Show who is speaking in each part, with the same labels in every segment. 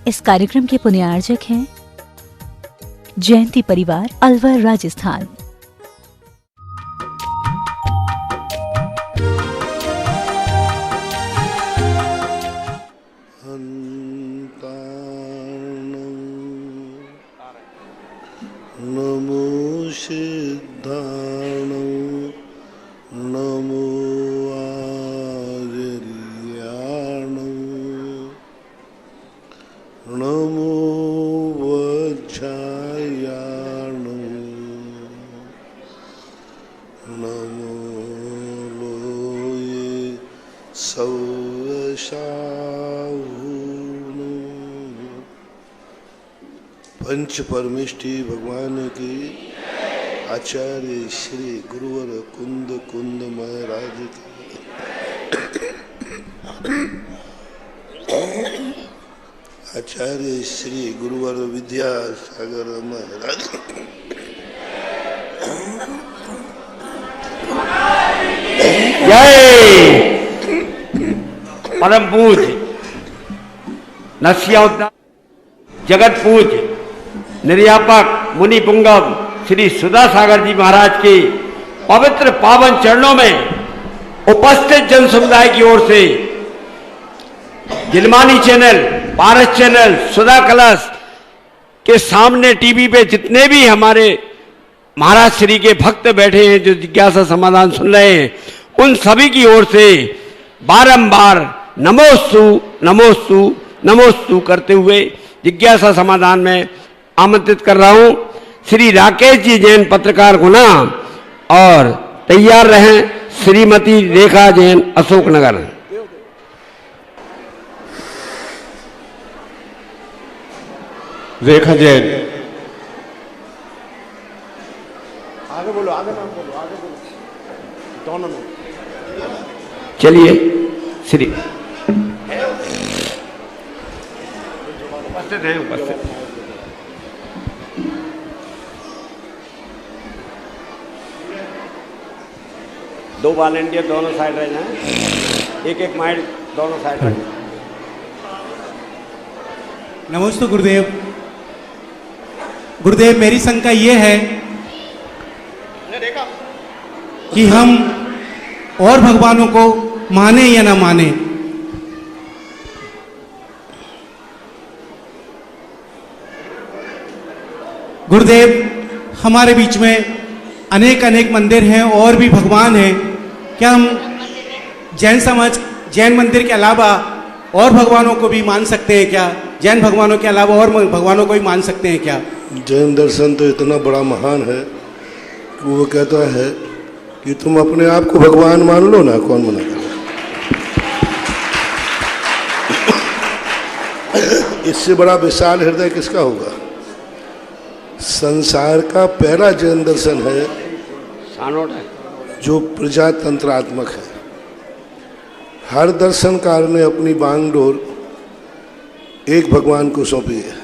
Speaker 1: इस कार्यक्रम के पुण्यार्जक हैं जयंती परिवार, अलवर, राजस्थान।
Speaker 2: नमो सिद्धाणं नमो आर्याणं नमो वज्रायाणं नमो लोये सौशाहुनं। पंच परमेष्टि भगवान की, आचार्य श्री गुरुवर कुंद कुंद महाराज की, आचार्य श्री गुरुवर विद्यासागर महाराज,
Speaker 3: जय परम पूज्य नस्योद्धार जगत पूज्य निर्यापक मुनि पुंगव श्री सुधा सागर जी महाराज के पवित्र पावन चरणों में उपस्थित जन समुदाय की ओर से दिलमानी चैनल, पारस चैनल, सुधा कलश के सामने टीवी पे जितने भी हमारे महाराज श्री के भक्त बैठे हैं जो जिज्ञासा समाधान सुन रहे हैं, उन सभी की ओर से बारंबार नमोस्तु नमोस्तु नमोस्तु करते हुए जिज्ञासा समाधान में आमंत्रित कर रहा हूं श्री राकेश जी जैन पत्रकार गुना, और तैयार रहें श्रीमती रेखा जैन अशोकनगर।
Speaker 4: रेखा जैन,
Speaker 3: आगे बोलो, आगे नाम बोलो, आगे बोलो, दोनों में। चलिए श्री उपस्थित हैं, उपस्थित। दो वॉलंटियर दोनों साइड रह जाएं, एक एक माइल दोनों साइड रह जाएं।
Speaker 5: नमस्ते गुरुदेव। गुरुदेव, मेरी शंका ये है कि हम और भगवानों को माने या ना माने। गुरुदेव, हमारे बीच में अनेक अनेक मंदिर हैं और भी भगवान हैं। क्या हम जैन समाज, जैन मंदिर के अलावा और भगवानों को भी मान सकते हैं क्या? जैन भगवानों के अलावा और भगवानों को भी मान सकते हैं क्या?
Speaker 2: जैन दर्शन तो इतना बड़ा महान है कि वो कहता है कि तुम अपने आप को भगवान मान लो ना, कौन मना करे। इससे बड़ा विशाल हृदय किसका होगा? संसार का पहला जैन दर्शन है जो प्रजातंत्रात्मक है। हर दर्शनकार ने अपनी बांगडोर एक भगवान को सौंपी है।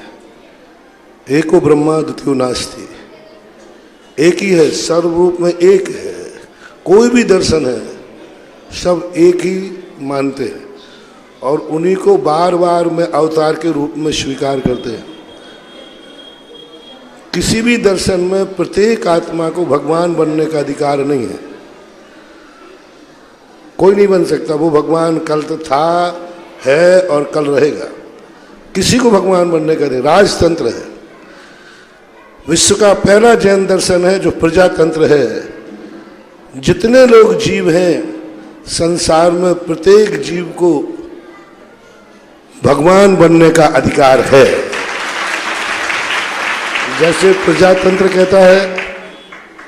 Speaker 2: एको ब्रह्मा द्वितीयो नास्ति, एक ही है, सर्वरूप में एक है। कोई भी दर्शन है सब एक ही मानते हैं और उन्हीं को बार बार में अवतार के रूप में स्वीकार करते हैं। किसी भी दर्शन में प्रत्येक आत्मा को भगवान बनने का अधिकार नहीं है। कोई नहीं बन सकता। वो भगवान कल तो था, है और कल रहेगा। किसी को भगवान बनने का नहीं। राजतंत्र है। विश्व का पहला जैन दर्शन है जो प्रजातंत्र है। जितने लोग जीव हैं संसार में, प्रत्येक जीव को भगवान बनने का अधिकार है। जैसे प्रजातंत्र कहता है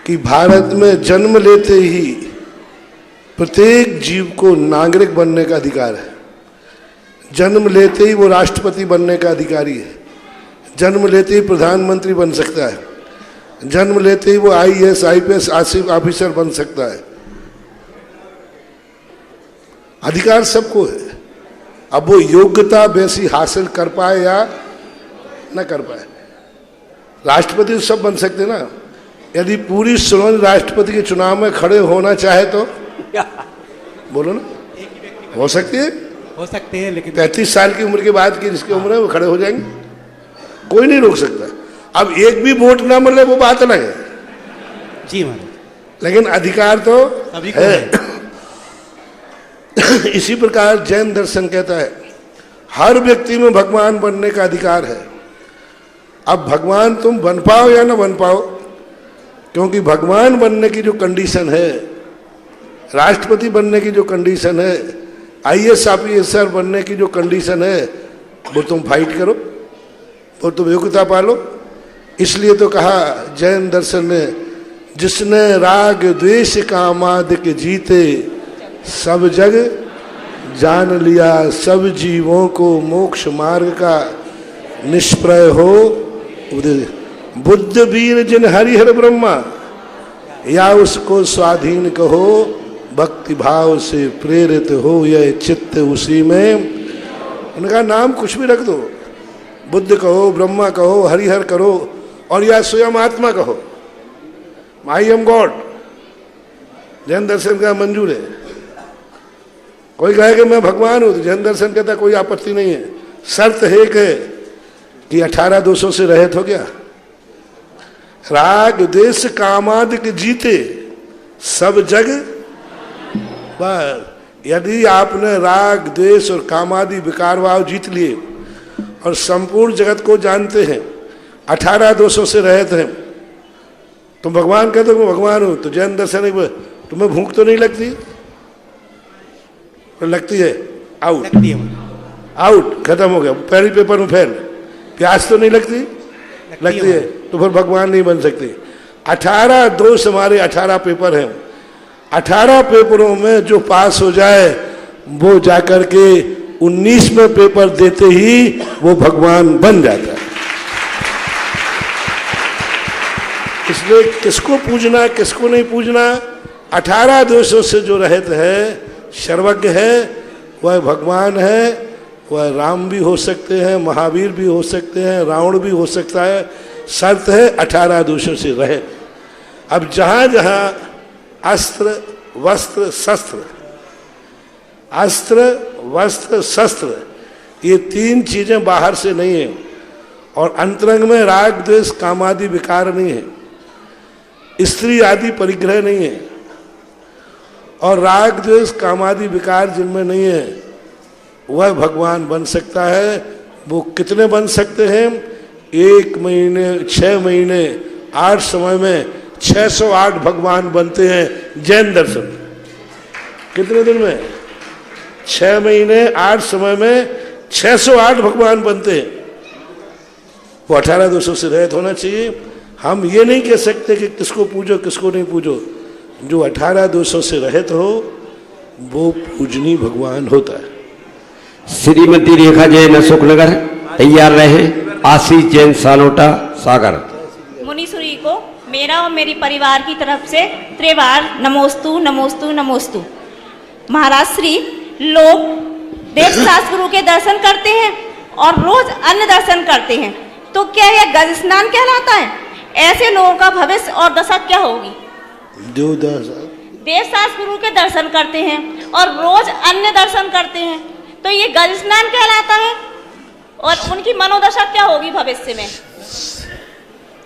Speaker 2: कि भारत में जन्म लेते ही प्रत्येक जीव को नागरिक बनने का अधिकार है। जन्म लेते ही वो राष्ट्रपति बनने का अधिकारी है। जन्म लेते ही प्रधानमंत्री बन सकता है। जन्म लेते ही वो IAS IPS ऑफिसर बन सकता है। अधिकार सबको है। अब वो योग्यता वैसी हासिल कर पाए या न कर पाए। राष्ट्रपति सब बन सकते ना। यदि पूरी श्रोमणी राष्ट्रपति के चुनाव में खड़े होना चाहे तो बोलो ना, हो सकती है।
Speaker 5: हो सकते हैं, लेकिन
Speaker 2: 35 साल की उम्र के बाद की जिसकी उम्र है वो खड़े हो जाएंगे, कोई नहीं रोक सकता। अब एक भी वोट ना मिले वो बात अलग है,
Speaker 5: जी महाराज,
Speaker 2: लेकिन अधिकार तो
Speaker 5: सभी को
Speaker 2: है। इसी प्रकार जैन दर्शन कहता है हर व्यक्ति में भगवान बनने का अधिकार है। अब भगवान तुम बन पाओ या ना बन पाओ, क्योंकि भगवान बनने की जो कंडीशन है, राष्ट्रपति बनने की जो कंडीशन है, IAS ऑफिसर बनने की जो कंडीशन है, वो तुम फाइट करो, वो तुम योग्यता पालो। इसलिए तो कहा जैन दर्शन ने, जिसने राग द्वेष कामादि के जीते, सब जग जान लिया, सब जीवों को मोक्ष मार्ग का निष्प्रय हो बुद्ध वीर जिन हरिहर ब्रह्मा, या उसको स्वाधीन कहो, भक्ति भाव से प्रेरित हो यह चित्त उसी में। उनका नाम कुछ भी रख दो, बुद्ध कहो, ब्रह्मा कहो, हरिहर करो, और या स्वयं आत्मा कहो, आई एम गॉड। जैन दर्शन का मंजूर है। कोई कहे कि मैं भगवान हूं, तो जैन दर्शन कहता कोई आपत्ति नहीं है, शर्त है कि 18 दोषों से रहित हो गया। राग देश कामादि के जीते, सब जग पर यदि आपने राग द्वेष और कामादि विकार भाव जीत लिए और संपूर्ण जगत को जानते हैं, 18 दोषों से रहित हैं, तुम भगवान कहते हो मैं भगवान हूं, तो जैन दर्शन तुम्हें भूख तो नहीं लगती? तो लगती है, आउट,
Speaker 5: लगती है महाराज,
Speaker 2: आउट, खत्म हो गया, पहले पेपर में फेल। प्यास तो नहीं लगती? लगती है, तो फिर भगवान नहीं बन सकते। 18 दोष हमारे 18 पेपर हैं, 18 पेपरों में जो पास हो जाए वो जाकर के 19वें पेपर देते ही वो भगवान बन जाता है। इसलिए किसको पूजना किसको नहीं पूजना, 18 दोषों से जो रहित है, सर्वज्ञ है, वह भगवान है। वह राम भी हो सकते हैं, महावीर भी हो सकते हैं, रावण भी हो सकता है, शर्त है 18 दोषों से रहे। अब जहां जहां अस्त्र वस्त्र शस्त्र, अस्त्र वस्त्र शस्त्र, ये 3 चीजें बाहर से नहीं है, और अंतरंग में राग द्वेष कामादि विकार नहीं है, स्त्री आदि परिग्रह नहीं है, और राग द्वेष कामादि विकार जिनमें नहीं है, वह भगवान बन सकता है। वो कितने बन सकते हैं? 1 महीने 6 महीने 8 समय में 608 भगवान बनते हैं जैन दर्शन। कितने दिन में? 6 महीने 8 समय में 608 भगवान बनते हैं। वो 18 दोषों से रहित होना चाहिए। हम ये नहीं कह सकते कि किसको पूजो किसको नहीं पूजो, जो 18 दोषों से रहित हो वो पूजनीय भगवान होता है।
Speaker 3: श्रीमती रेखा जैन अशोकनगर तैयार रहे। आशीष जैन सालोटा सागर।
Speaker 4: मुनीश्वरी को मेरा और मेरी परिवार की तरफ से त्रिवार नमोस्तु नमोस्तु नमोस्तु। महाराज श्री लोग देवशास्त्र गुरु के दर्शन करते हैं और रोज अन्य दर्शन करते हैं, तो क्या यह गज स्नान कहलाता है? ऐसे लोगों का भविष्य और दशा क्या होगी? देवशास्त्र गुरु के दर्शन करते हैं और रोज अन्य दर्शन करते हैं, तो ये गज स्नान कहलाता है, और उनकी मनोदशा क्या होगी भविष्य में?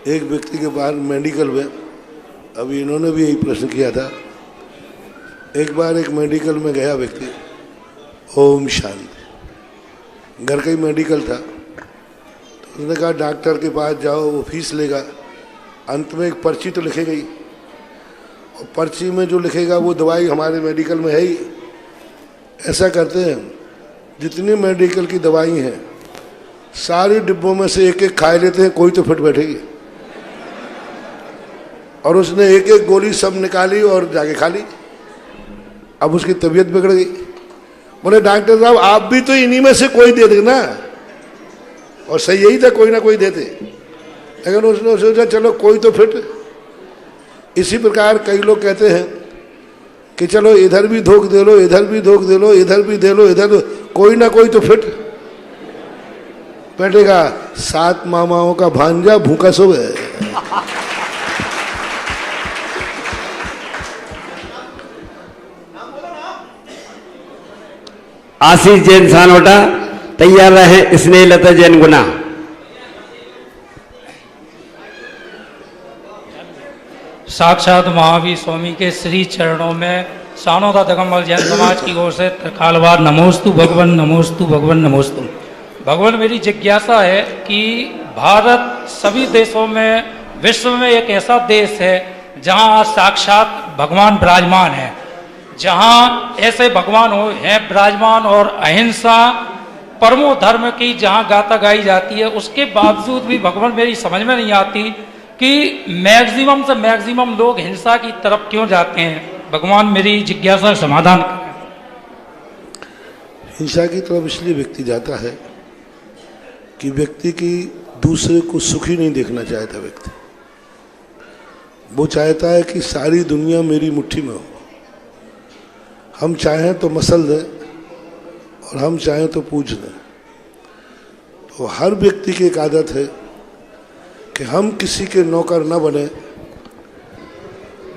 Speaker 2: एक व्यक्ति के बाहर मेडिकल में, अभी इन्होंने भी यही प्रश्न किया था। एक बार एक मेडिकल में गया व्यक्ति, ओम शांति, घर का ही मेडिकल था, तो उसने कहा डॉक्टर के पास जाओ, वो फीस लेगा। अंत में एक पर्ची तो लिखेगी, और पर्ची में जो लिखेगा वो दवाई हमारे मेडिकल में है ही। ऐसा करते हैं, जितनी मेडिकल की दवाई हैं सारी डिब्बों में से एक एक खा लेते हैं, कोई तो फिट बैठेगी। और उसने एक एक गोली सब निकाली और जाके खा ली। अब उसकी तबीयत बिगड़ गई। बोले डॉक्टर साहब आप भी तो इन्हीं में से कोई दे देना, और सही यही था, कोई ना कोई देते, लेकिन उसने सोचा चलो कोई तो फिट। इसी प्रकार कई लोग कहते हैं कि चलो इधर भी धोख दे लो, इधर भी धोख दे लो, इधर भी दे लो, इधर कोई ना कोई तो फिट बैठेगा। 7 मामाओं का भांजा भूखा सो गए।
Speaker 3: आशीष जैन सानोटा। तैयार रहे स्नेहलता जैन गुना।
Speaker 6: साक्षात महावीर स्वामी के श्री चरणों में सानोदा दगम्बल जैन समाज की ओर से त्रिकालवार नमोस्तु भगवान, नमोस्तु भगवान, नमोस्तु भगवान। मेरी जिज्ञासा है कि भारत सभी देशों में, विश्व में एक ऐसा देश है जहां साक्षात भगवान विराजमान है, जहां ऐसे भगवान हैं विराजमान और अहिंसा परमो धर्म की जहां गाथा गाई जाती है, उसके बावजूद भी भगवान मेरी समझ में नहीं आती कि मैक्सिमम से मैक्सिमम लोग हिंसा की तरफ क्यों जाते हैं। भगवान मेरी जिज्ञासा समाधान करें।
Speaker 2: हिंसा की तरफ इसलिए व्यक्ति जाता है कि व्यक्ति की दूसरे को सुखी नहीं देखना चाहता। व्यक्ति वो चाहता है कि सारी दुनिया मेरी मुट्ठी में हो। हम चाहें तो मसल दें और हम चाहें तो पूछ दें। तो हर व्यक्ति की एक आदत है कि हम किसी के नौकर न बने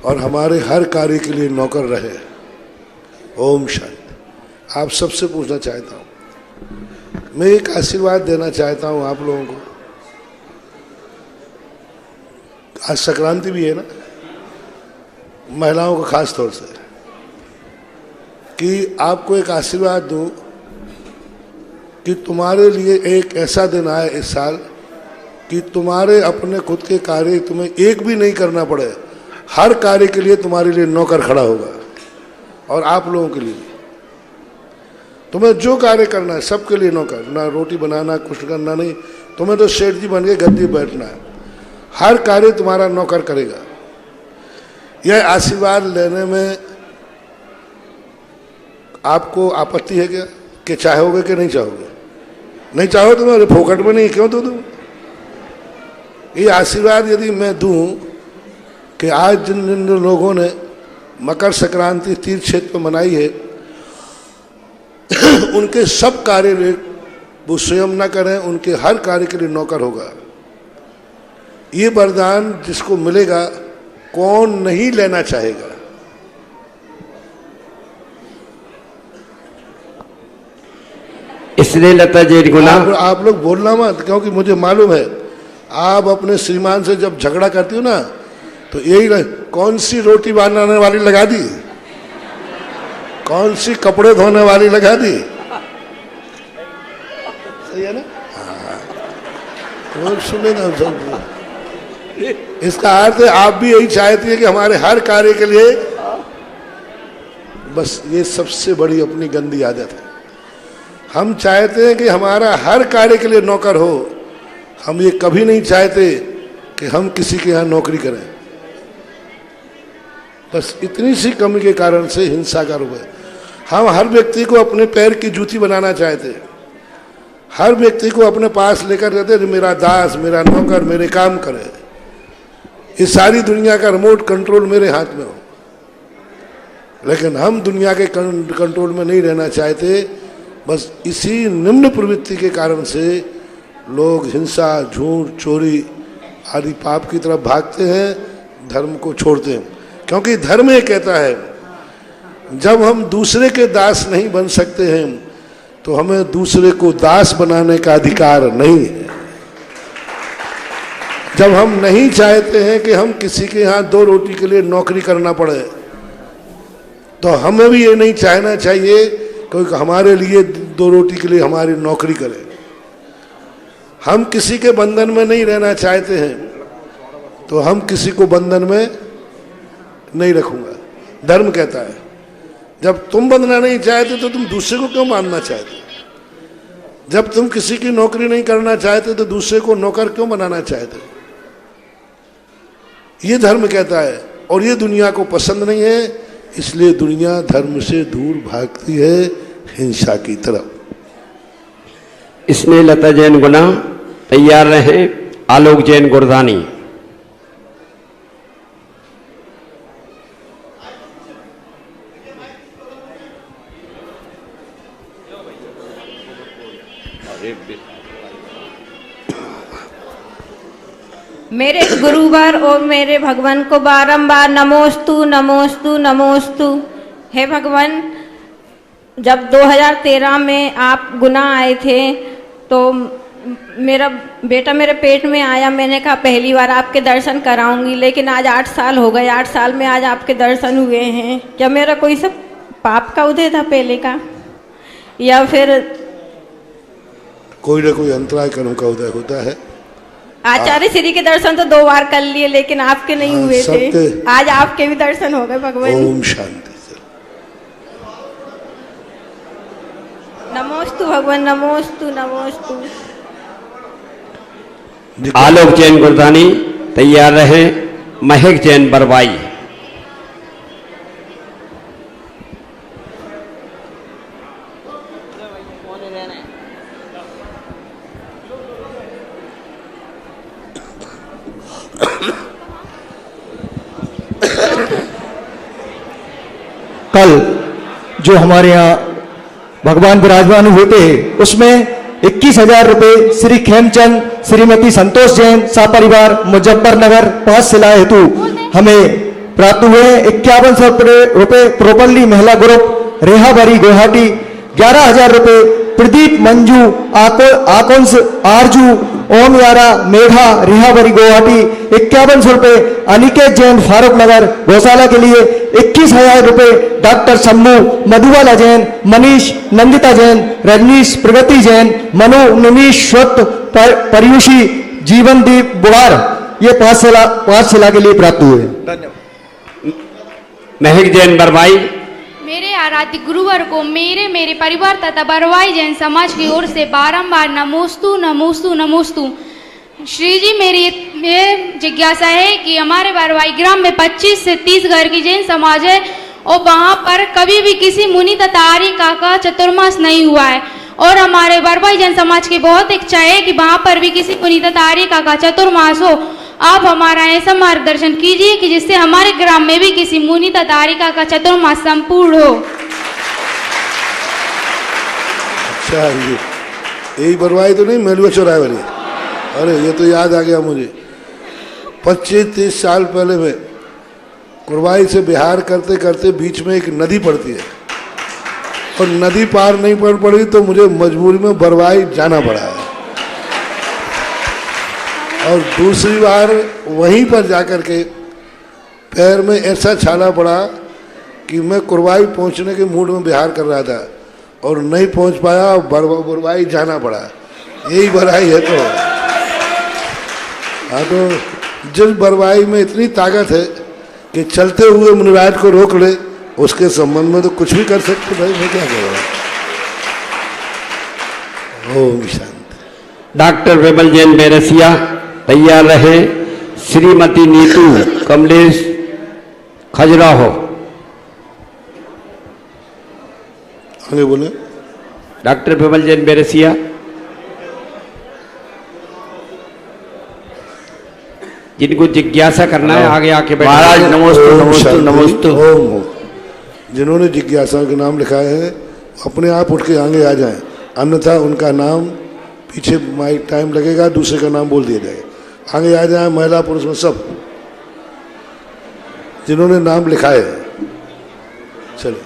Speaker 2: और हमारे हर कार्य के लिए नौकर रहे। ओम शांति। आप सबसे पूछना चाहता हूँ, मैं एक आशीर्वाद देना चाहता हूँ आप लोगों को। आज संक्रांति भी है ना, महिलाओं को खास तौर से, कि आपको एक आशीर्वाद दूं कि तुम्हारे लिए एक ऐसा दिन आए इस साल कि तुम्हारे अपने खुद के कार्य तुम्हें एक भी नहीं करना पड़े। हर कार्य के लिए तुम्हारे लिए नौकर खड़ा होगा। और आप लोगों के लिए तुम्हें जो कार्य करना है सबके लिए नौकर। ना रोटी बनाना, कुछ करना नहीं, तुम्हें तो सेठ जी बन के गद्दी बैठना है। हर कार्य तुम्हारा नौकर करेगा। यह आशीर्वाद लेने में आपको आपत्ति है क्या कि चाहोगे कि नहीं चाहोगे? नहीं चाहो तो मैं फोकट में नहीं क्यों दूं? ये आशीर्वाद यदि मैं दूं कि आज जिन जिन लोगों ने मकर संक्रांति तीर्थ क्षेत्र में मनाई है उनके सब कार्य वो स्वयं न करें, उनके हर कार्य के लिए नौकर होगा। ये वरदान जिसको मिलेगा कौन नहीं लेना चाहेगा?
Speaker 3: इसलिए लता जी गुना।
Speaker 2: आप लोग बोलना मत, क्योंकि मुझे मालूम है आप अपने श्रीमान से जब झगड़ा करती हो ना तो यही कौन सी रोटी बनाने वाली लगा दी, कौन सी कपड़े धोने वाली लगा दी। सही है ना? हाँ, सुने ना सब। इसका अर्थ है आप भी यही चाहती है कि हमारे हर कार्य के लिए, बस ये सबसे बड़ी अपनी गंदी आदत है। हम चाहते हैं कि हमारा हर कार्य के लिए नौकर हो। हम ये कभी नहीं चाहते कि हम किसी के यहाँ नौकरी करें। बस इतनी सी कमी के कारण से हिंसा का रूप है। हम हर व्यक्ति को अपने पैर की जूती बनाना चाहते हैं। हर व्यक्ति को अपने पास लेकर रहते हैं, मेरा दास, मेरा नौकर, मेरे काम करे। ये सारी दुनिया का रिमोट कंट्रोल मेरे हाथ में हो। लेकिन हम दुनिया के कंट्रोल में नहीं रहना चाहते। बस इसी निम्न प्रवृत्ति के कारण से लोग हिंसा, झूठ, चोरी आदि पाप की तरफ भागते हैं, धर्म को छोड़ते हैं। क्योंकि धर्म ये कहता है जब हम दूसरे के दास नहीं बन सकते हैं तो हमें दूसरे को दास बनाने का अधिकार नहीं है। जब हम नहीं चाहते हैं कि हम किसी के यहाँ 2 रोटी के लिए नौकरी करना पड़े तो हमें भी ये नहीं चाहना चाहिए क्योंकि हमारे लिए 2 रोटी के लिए हमारी नौकरी करे। हम किसी के बंधन में नहीं रहना चाहते हैं तो हम किसी को बंधन में नहीं रखूंगा। धर्म कहता है जब तुम बंधना नहीं चाहते तो तुम दूसरे को क्यों बांधना चाहते? जब तुम किसी की नौकरी नहीं करना चाहते तो दूसरे को नौकर क्यों बनाना चाहते? ये धर्म कहता है और ये दुनिया को पसंद नहीं है, इसलिए दुनिया धर्म से दूर भागती है हिंसा की तरफ।
Speaker 3: इसमें लता जैन गुना। तैयार रहे आलोक जैन गुरदानी।
Speaker 4: मेरे गुरुवर और मेरे भगवान को बारंबार नमोस्तु नमोस्तु नमोस्तु। हे भगवान,
Speaker 7: जब 2013 में आप गुना आए थे तो मेरा बेटा मेरे पेट में आया, मैंने कहा पहली बार आपके दर्शन कराऊंगी, लेकिन आज 8 साल हो गए, 8 साल में आज आपके दर्शन हुए हैं। क्या मेरा कोई सब पाप का उदय था पहले का, या फिर
Speaker 2: कोई ना कोई अंतराय कर्म का उदय होता है।
Speaker 7: आचार्य श्री के दर्शन तो 2 बार कर लिए, लेकिन आपके नहीं हुए थे, आज आपके भी दर्शन हो गए भगवान।
Speaker 2: ओम शांति।
Speaker 7: नमोस्तु भगवान, नमोस्तु नमोस्तु।
Speaker 3: आलोक जैन गुरदानी तैयार रहे। महक जैन बरवाई।
Speaker 8: कल जो हमारे यहाँ भगवान विराजमान हुए थे उसमें 21,000 रुपये श्री खेमचंद श्रीमती संतोष जैन सपरिवार मुजफ्फरनगर 5 शिला हेतु हमें प्राप्त हुए। 5100 रुपये प्रोपरली महिला ग्रुप रेहाबारी गुवाहाटी, 11,000 रुपये प्रदीप मंजू आकुंस आरजू ओम यारा मेघा रेहाबारी गुवाहाटी, 5100 रुपये अनिकेत जैन फारूक नगर गौशाला के लिए, 21,000 रुपये डॉक्टर शम्भू मधुबाला जैन, मनीष नंदिता जैन, रजनीश प्रगति जैन, मनु निमीश स्वत परियुषी जीवनदीप बुढ़ार, ये 5 शिला के लिए प्राप्त हुए। धन्यवाद।
Speaker 3: महक जैन बरवाई।
Speaker 9: मेरे आराध्य गुरुवर को मेरे परिवार तथा बरवाई जैन समाज की ओर से बारंबार नमोस्तु नमोस्तु नमोस्तु। श्री जी, मेरी ये जिज्ञासा है कि हमारे बरवाई ग्राम में 25 से 30 घर की जैन समाज है और वहाँ पर कभी भी किसी मुनि तथा आर्य का चतुर्मास नहीं हुआ है, और हमारे बरवाई जैन समाज की बहुत इच्छा है कि वहाँ पर भी किसी मुनि तथा आर्य का चतुर्मास हो। आप हमारा ऐसा मार्गदर्शन कीजिए कि जिससे हमारे ग्राम में भी किसी मुनि तथा आर्य का चतुर्मास संपूर्ण हो।
Speaker 2: अच्छा, यही बरवाई तो नहीं, मेलुआ चौराहे वाली? अरे ये तो याद आ गया मुझे। 25-30 साल पहले में कुरवाई से बिहार करते करते बीच में एक नदी पड़ती है और नदी पार नहीं पड़ी तो मुझे मजबूरी में बरवाई जाना पड़ा है। और दूसरी बार वहीं पर जाकर के पैर में ऐसा छाला पड़ा कि मैं कुरवाई पहुंचने के मूड में बिहार कर रहा था और नहीं पहुंच पाया, बरवाई जाना पड़ा। यही बरवाई है। तो हाँ, तो जिस बरवाई में इतनी ताकत है कि चलते हुए मुनिराज को रोक ले, उसके संबंध में तो कुछ भी कर सकते भाई, मैं क्या कह रहा हूँ। ओम शांति।
Speaker 3: डॉक्टर विमल जैन बेरसिया तैयार रहे। श्रीमती नीतू कमलेश खजुराहो।
Speaker 2: आगे बोले।
Speaker 3: डॉक्टर विमल जैन बेरसिया। जिनको जिज्ञासा करना है आगे आके बैठे।
Speaker 10: महाराज नमोस्तु नमोस्तु नमोस्तु।
Speaker 2: ओम। जिन्होंने जिज्ञासा के नाम लिखा है अपने आप उठ के आगे आ जाएं, अन्यथा उनका नाम पीछे माइक टाइम लगेगा, दूसरे का नाम बोल दिया जाएगा। आगे आ जाए महिला पुरुष में सब जिन्होंने नाम लिखा है। चलो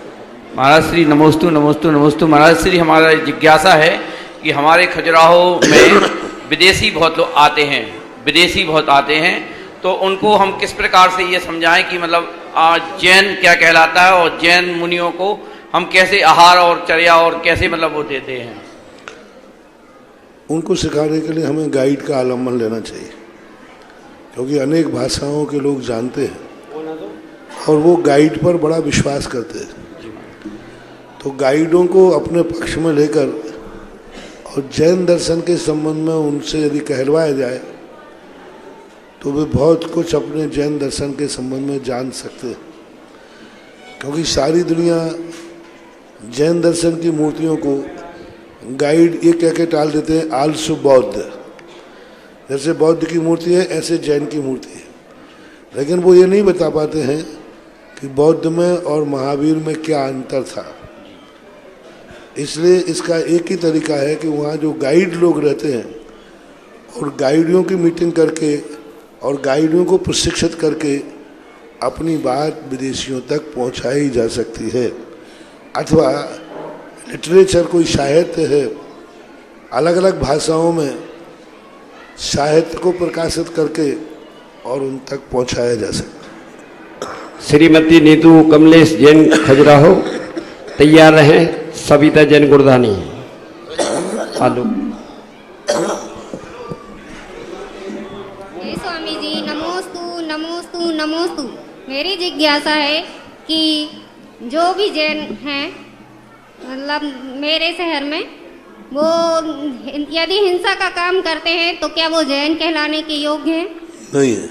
Speaker 10: महाराज श्री नमोस्तु नमोस्तु नमोस्तु। महाराज श्री, हमारा जिज्ञासा है कि हमारे खजुराहो में विदेशी बहुत लोग आते हैं, विदेशी बहुत आते हैं, तो उनको हम किस प्रकार से ये समझाएं कि मतलब जैन क्या कहलाता है और जैन मुनियों को हम कैसे आहार और चर्या और कैसे मतलब वो देते हैं।
Speaker 2: उनको सिखाने के लिए हमें गाइड का अवलंबन लेना चाहिए, क्योंकि अनेक भाषाओं के लोग जानते हैं और वो गाइड पर बड़ा विश्वास करते हैं। तो गाइडों को अपने पक्ष में लेकर और जैन दर्शन के संबंध में उनसे यदि कहलवाया जाए तो वे बहुत कुछ अपने जैन दर्शन के संबंध में जान सकते हैं, क्योंकि सारी दुनिया जैन दर्शन की मूर्तियों को गाइड ये कह के टाल देते हैं आलसु बौद्ध। जैसे बौद्ध की मूर्ति है ऐसे जैन की मूर्ति है, लेकिन वो ये नहीं बता पाते हैं कि बौद्ध में और महावीर में क्या अंतर था। इसलिए इसका एक ही तरीका है कि वहाँ जो गाइड लोग रहते हैं और गाइडियों की मीटिंग करके और गाइडियों को प्रशिक्षित करके अपनी बात विदेशियों तक पहुँचाई जा सकती है, अथवा लिटरेचर, कोई साहित्य है, अलग अलग भाषाओं में साहित्य को प्रकाशित करके और उन तक पहुंचाया जा सकता।
Speaker 3: श्रीमती नीतू कमलेश जैन खजुराहो तैयार रहें। सविता जैन गुरदानी आलू।
Speaker 11: हे स्वामी जी, नमोस्तु नमोस्तु नमोस्तु। मेरी जिज्ञासा है कि जो भी जैन हैं, मतलब मेरे शहर में, वो यदि हिंसा का काम करते हैं तो क्या वो जैन कहलाने के योग्य हैं?
Speaker 2: नहीं है।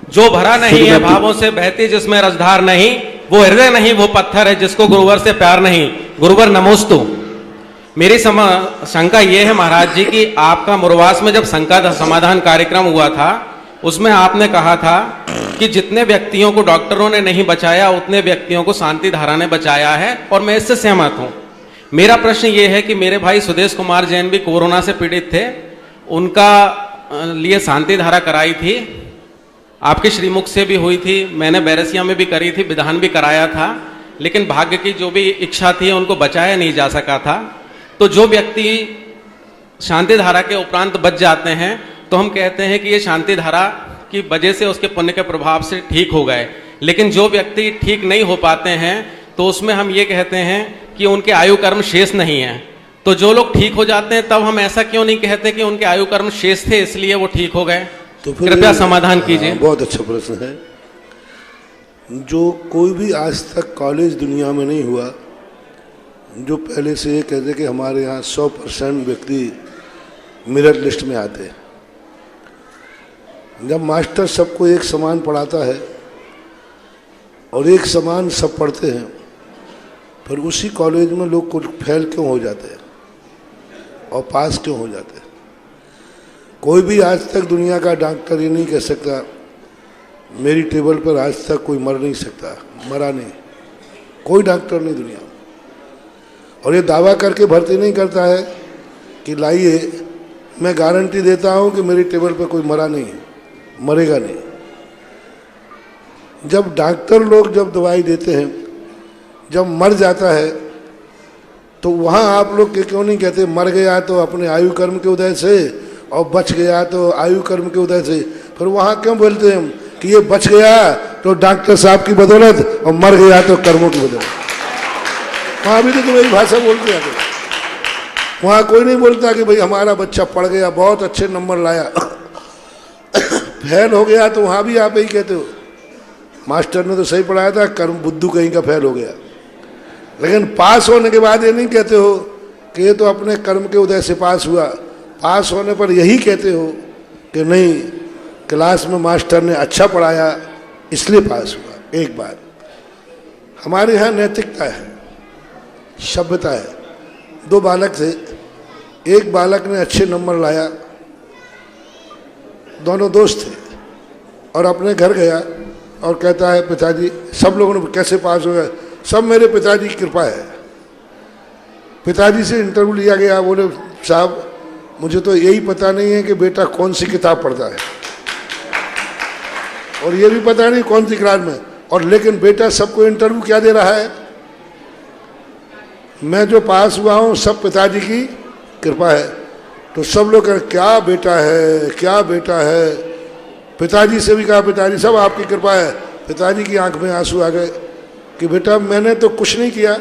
Speaker 12: जो भरा नहीं है भावों से बहती जिसमें रसधार नहीं, वो हृदय नहीं वो पत्थर है जिसको गुरुवर से प्यार नहीं। गुरुवर नमोस्तु। मेरी शंका ये है महाराज जी कि आपका मुरवास में जब शंका समाधान कार्यक्रम हुआ था, उसमें आपने कहा था कि जितने व्यक्तियों को डॉक्टरों ने नहीं बचाया उतने व्यक्तियों को शांति धारा ने बचाया है, और मैं इससे सहमत हूं। मेरा प्रश्न ये है कि मेरे भाई सुदेश कुमार जैन भी कोरोना से पीड़ित थे, उनका लिए शांति धारा कराई थी, आपके श्रीमुख से भी हुई थी, मैंने बैरसिया में भी करी थी, विधान भी कराया था, लेकिन भाग्य की जो भी इच्छा थी उनको बचाया नहीं जा सका था। तो जो व्यक्ति शांति धारा के उपरांत बच जाते हैं तो हम कहते हैं कि ये शांति धारा की वजह से उसके पुण्य के प्रभाव से ठीक हो गए, लेकिन जो व्यक्ति ठीक नहीं हो पाते हैं तो उसमें हम ये कहते हैं कि उनके आयु कर्म शेष नहीं है। तो जो लोग ठीक हो जाते हैं तब हम ऐसा क्यों नहीं कहते कि उनके आयु कर्म शेष थे इसलिए वो ठीक हो गए?
Speaker 2: तो फिर
Speaker 12: कृपया समाधान कीजिए।
Speaker 2: बहुत अच्छा प्रश्न है। जो कोई भी आज तक कॉलेज दुनिया में नहीं हुआ जो पहले से ये कहते कि हमारे यहाँ 100% व्यक्ति मेरिट लिस्ट में आते हैं। जब मास्टर सबको एक समान पढ़ाता है और एक समान सब पढ़ते हैं, फिर उसी कॉलेज में लोग कुछ फेल क्यों हो जाते हैं और पास क्यों हो जाते हैं? कोई भी आज तक दुनिया का डॉक्टर ये नहीं कह सकता मेरी टेबल पर आज तक कोई मर नहीं सकता, मरा नहीं, कोई डॉक्टर नहीं दुनिया में। और ये दावा करके भर्ती नहीं करता है कि लाइए मैं गारंटी देता हूँ कि मेरी टेबल पर कोई मरा नहीं, मरेगा नहीं। जब डॉक्टर लोग जब दवाई देते हैं, जब मर जाता है तो वहाँ आप लोग क्यों नहीं कहते मर गया तो अपने आयु कर्म के उदय से और बच गया तो आयु कर्म के उदय से? फिर वहाँ क्यों बोलते हैं कि ये बच गया तो डॉक्टर साहब की बदौलत और मर गया तो कर्मों की बदौलत? वहाँ भी तो मेरी भाषा बोलते हैं। वहाँ कोई नहीं बोलता कि भाई हमारा बच्चा पढ़ गया, बहुत अच्छे नंबर लाया, फेल हो गया तो वहाँ भी आप यही कहते हो मास्टर ने तो सही पढ़ाया था, कर्म बुद्धू कहीं का फेल हो गया। लेकिन पास होने के बाद ये नहीं कहते हो कि ये तो अपने कर्म के उदय से पास हुआ। पास होने पर यही कहते हो कि नहीं क्लास में मास्टर ने अच्छा पढ़ाया इसलिए पास हुआ। एक बात, हमारे यहाँ नैतिकता है, सभ्यता है। दो बालक थे, एक बालक ने अच्छे नंबर लाया, दोनों दोस्त थे, और अपने घर गया और कहता है पिताजी, सब लोगों ने कैसे पास हो गए? सब मेरे पिताजी की कृपा है। पिताजी से इंटरव्यू लिया गया, बोले साहब मुझे तो यही पता नहीं है कि बेटा कौन सी किताब पढ़ता है और ये भी पता नहीं कौन सी क्लास में, और लेकिन बेटा सबको इंटरव्यू क्या दे रहा है? मैं जो पास हुआ हूँ सब पिताजी की कृपा है। तो सब लोग कह क्या बेटा है, क्या बेटा है। पिताजी से भी कहा पिताजी सब आपकी कृपा है। पिताजी की आंख में आंसू आ गए कि बेटा मैंने तो कुछ नहीं किया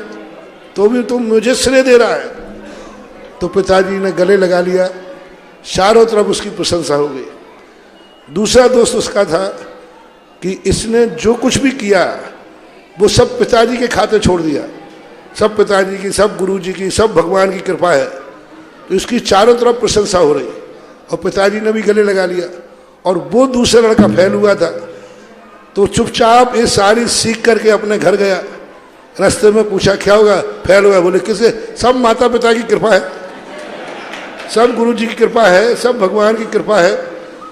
Speaker 2: तो भी तुम मुझे श्रेय दे रहा है। तो पिताजी ने गले लगा लिया, चारों तरफ उसकी प्रशंसा हो गई। दूसरा दोस्त उसका था कि इसने जो कुछ भी किया वो सब पिताजी के खाते छोड़ दिया, सब पिताजी की, सब गुरुजी की, सब भगवान की कृपा है। तो इसकी चारों तरफ प्रशंसा हो रही और पिताजी ने भी गले लगा लिया। और वो दूसरा लड़का फेल हुआ था तो चुपचाप ये सारी सीख करके अपने घर गया। रास्ते में पूछा क्या होगा? फेल हुआ। बोले किसे? सब माता पिता की कृपा है, सब गुरुजी की कृपा है, सब भगवान की कृपा है।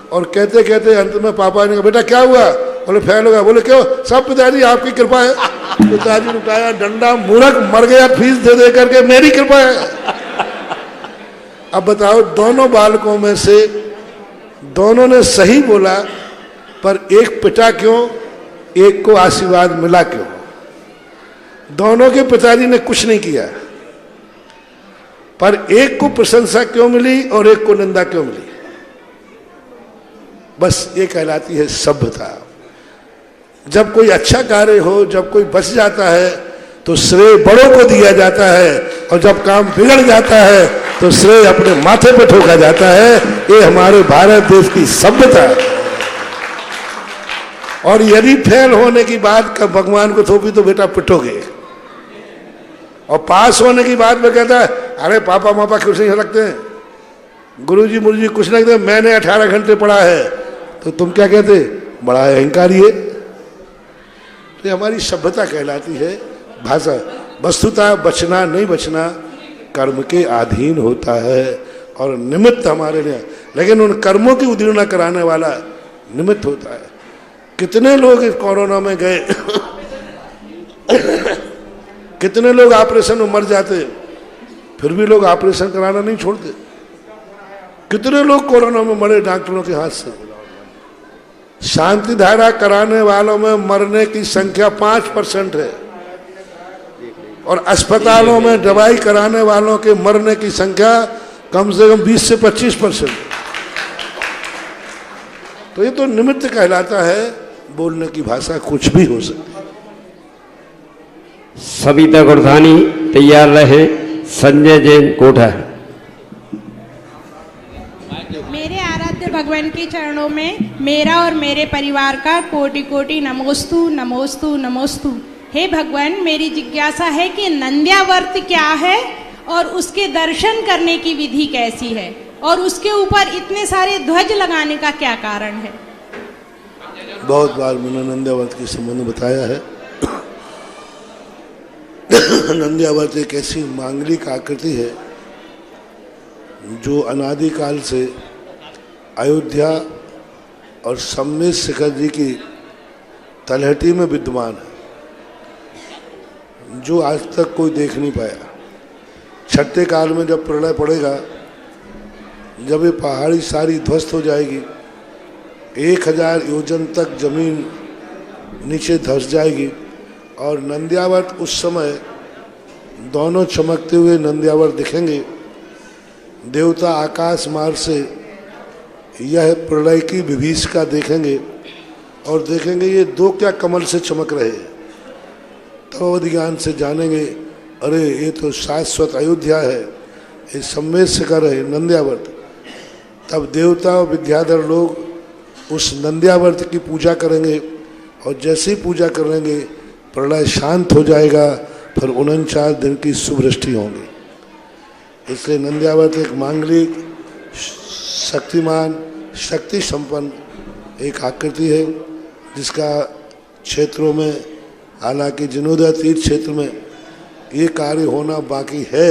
Speaker 2: और कहते कहते अंत में पापा ने कहा बेटा क्या हुआ? बोले फेल होगा। बोले क्यों? सब पिताजी आपकी कृपा है। पिताजी ने उठाया डंडा, मूर्ख मर गया फीस दे दे करके, मेरी कृपा है। अब बताओ दोनों बालकों में से दोनों ने सही बोला, पर एक पिटा क्यों, एक को आशीर्वाद मिला क्यों? दोनों के पिताजी ने कुछ नहीं किया, पर एक को प्रशंसा क्यों मिली और एक को निंदा क्यों मिली? बस ये कहलाती है सभ्यता। जब कोई अच्छा कार्य हो, जब कोई बच जाता है तो श्रेय बड़ों को दिया जाता है, और जब काम बिगड़ जाता है तो श्रेय अपने माथे पे ठोका जाता है। ये हमारे भारत देश की सभ्यता है। और यदि फेल होने की बात का भगवान को थोपी तो बेटा पिटोगे, और पास होने की बात में कहता है अरे पापा मापा कुछ नहीं लगते हैं, गुरुजी मुरुजी कुछ नहीं लगते, मैंने 18 घंटे पढ़ा है, तो तुम क्या कहते? बड़ा अहंकारी है। तो हमारी सभ्यता कहलाती है भाषा। वस्तुतः बचना नहीं बचना कर्म के अधीन होता है, और निमित्त हमारे लिए, लेकिन उन कर्मों की उदीर्णा कराने वाला निमित्त होता है। कितने लोग इस कोरोना में गए कितने लोग ऑपरेशन में मर जाते, फिर भी लोग ऑपरेशन कराना नहीं छोड़ते। कितने लोग कोरोना में मरे डॉक्टरों के हाथ से। शांति धारा कराने वालों में मरने की संख्या 5% है, और अस्पतालों में दवाई कराने वालों के मरने की संख्या कम से कम 20 से 25%। तो ये तो निमित्त कहलाता है। बोलने की भाषा कुछ भी हो सकती है।
Speaker 3: सविता गुरधानी तैयार रहे। संजय जैन कोठा।
Speaker 13: मेरे आराध्य भगवान के चरणों में मेरा और मेरे परिवार का कोटि कोटि नमोस्तु नमोस्तु नमोस्तु। हे भगवान, मेरी जिज्ञासा है कि नंद्यावर्त क्या है और उसके दर्शन करने की विधि कैसी है, और उसके ऊपर इतने सारे ध्वज लगाने का क्या कारण है?
Speaker 2: बहुत बार मैंने नंद्यावर्त के संबंध में बताया है। नंद्यावर्त एक ऐसी मांगलिक आकृति है जो अनादिकाल से अयोध्या और सम्मेद शिखर जी की तलहटी में विद्यमान है, जो आज तक कोई देख नहीं पाया। छठे काल में जब प्रलय पड़ेगा, जब ये पहाड़ी सारी ध्वस्त हो जाएगी, 1000 योजन तक जमीन नीचे धंस जाएगी, और नंद्यावर्त उस समय दोनों चमकते हुए नंद्यावर्त दिखेंगे। देवता आकाश मार्ग से यह प्रलय की विभीषिका देखेंगे, और देखेंगे ये दो क्या कमल से चमक रहे हैं। तो ज्ञान से जानेंगे अरे ये तो शाश्वत अयोध्या है, ये सम्मेद शिखर है नंद्यावर्त। तब देवता और विद्याधर लोग उस नंद्यावर्त की पूजा करेंगे, और जैसे ही पूजा करेंगे प्रलय शांत हो जाएगा, फिर 49 दिन की शुभवृष्टि होंगी। इसलिए नंद्यावर्त एक मांगलिक, शक्तिमान, शक्ति संपन्न एक आकृति है, जिसका क्षेत्रों में, हालांकि जिनोदा तीर्थ क्षेत्र में ये कार्य होना बाकी है,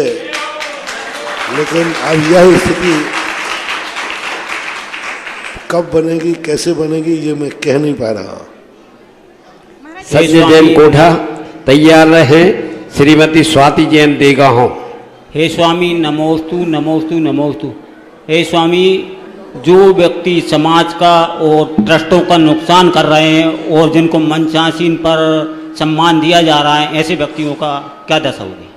Speaker 2: लेकिन अब यह स्थिति कब बनेगी, कैसे बनेगी, ये मैं कह नहीं पा रहा।
Speaker 3: संजय जैन कोठा तैयार रहे। श्रीमती स्वाति जैन देगाहों।
Speaker 14: हे स्वामी नमोस्तु नमोस्तु नमोस्तु। हे स्वामी, जो व्यक्ति समाज का और ट्रस्टों का नुकसान कर रहे हैं और जिनको मंचासीन पर सम्मान दिया जा रहा है, ऐसे व्यक्तियों का क्या दशा होगी?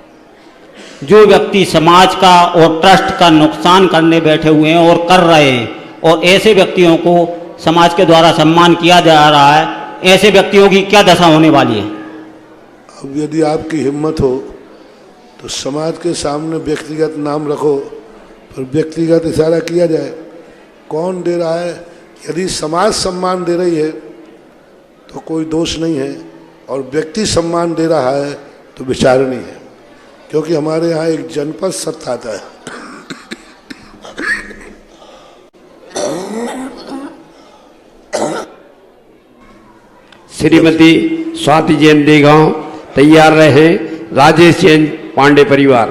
Speaker 14: जो व्यक्ति समाज का और ट्रस्ट का नुकसान करने बैठे हुए हैं और कर रहे हैं, और ऐसे व्यक्तियों को समाज के द्वारा सम्मान किया जा रहा है, ऐसे व्यक्तियों की क्या दशा होने वाली है?
Speaker 2: अब यदि आपकी हिम्मत हो तो समाज के सामने व्यक्तिगत नाम रखो, फिर व्यक्तिगत इशारा किया जाए कौन दे रहा है। यदि समाज सम्मान दे रही है तो कोई दोष नहीं है, और व्यक्ति सम्मान दे रहा है तो विचार नहीं है, क्योंकि हमारे यहाँ एक जनपद सत्ता आता है।
Speaker 3: श्रीमती स्वाति जैन देगांव तैयार रहे। राजेश जैन पांडे परिवार।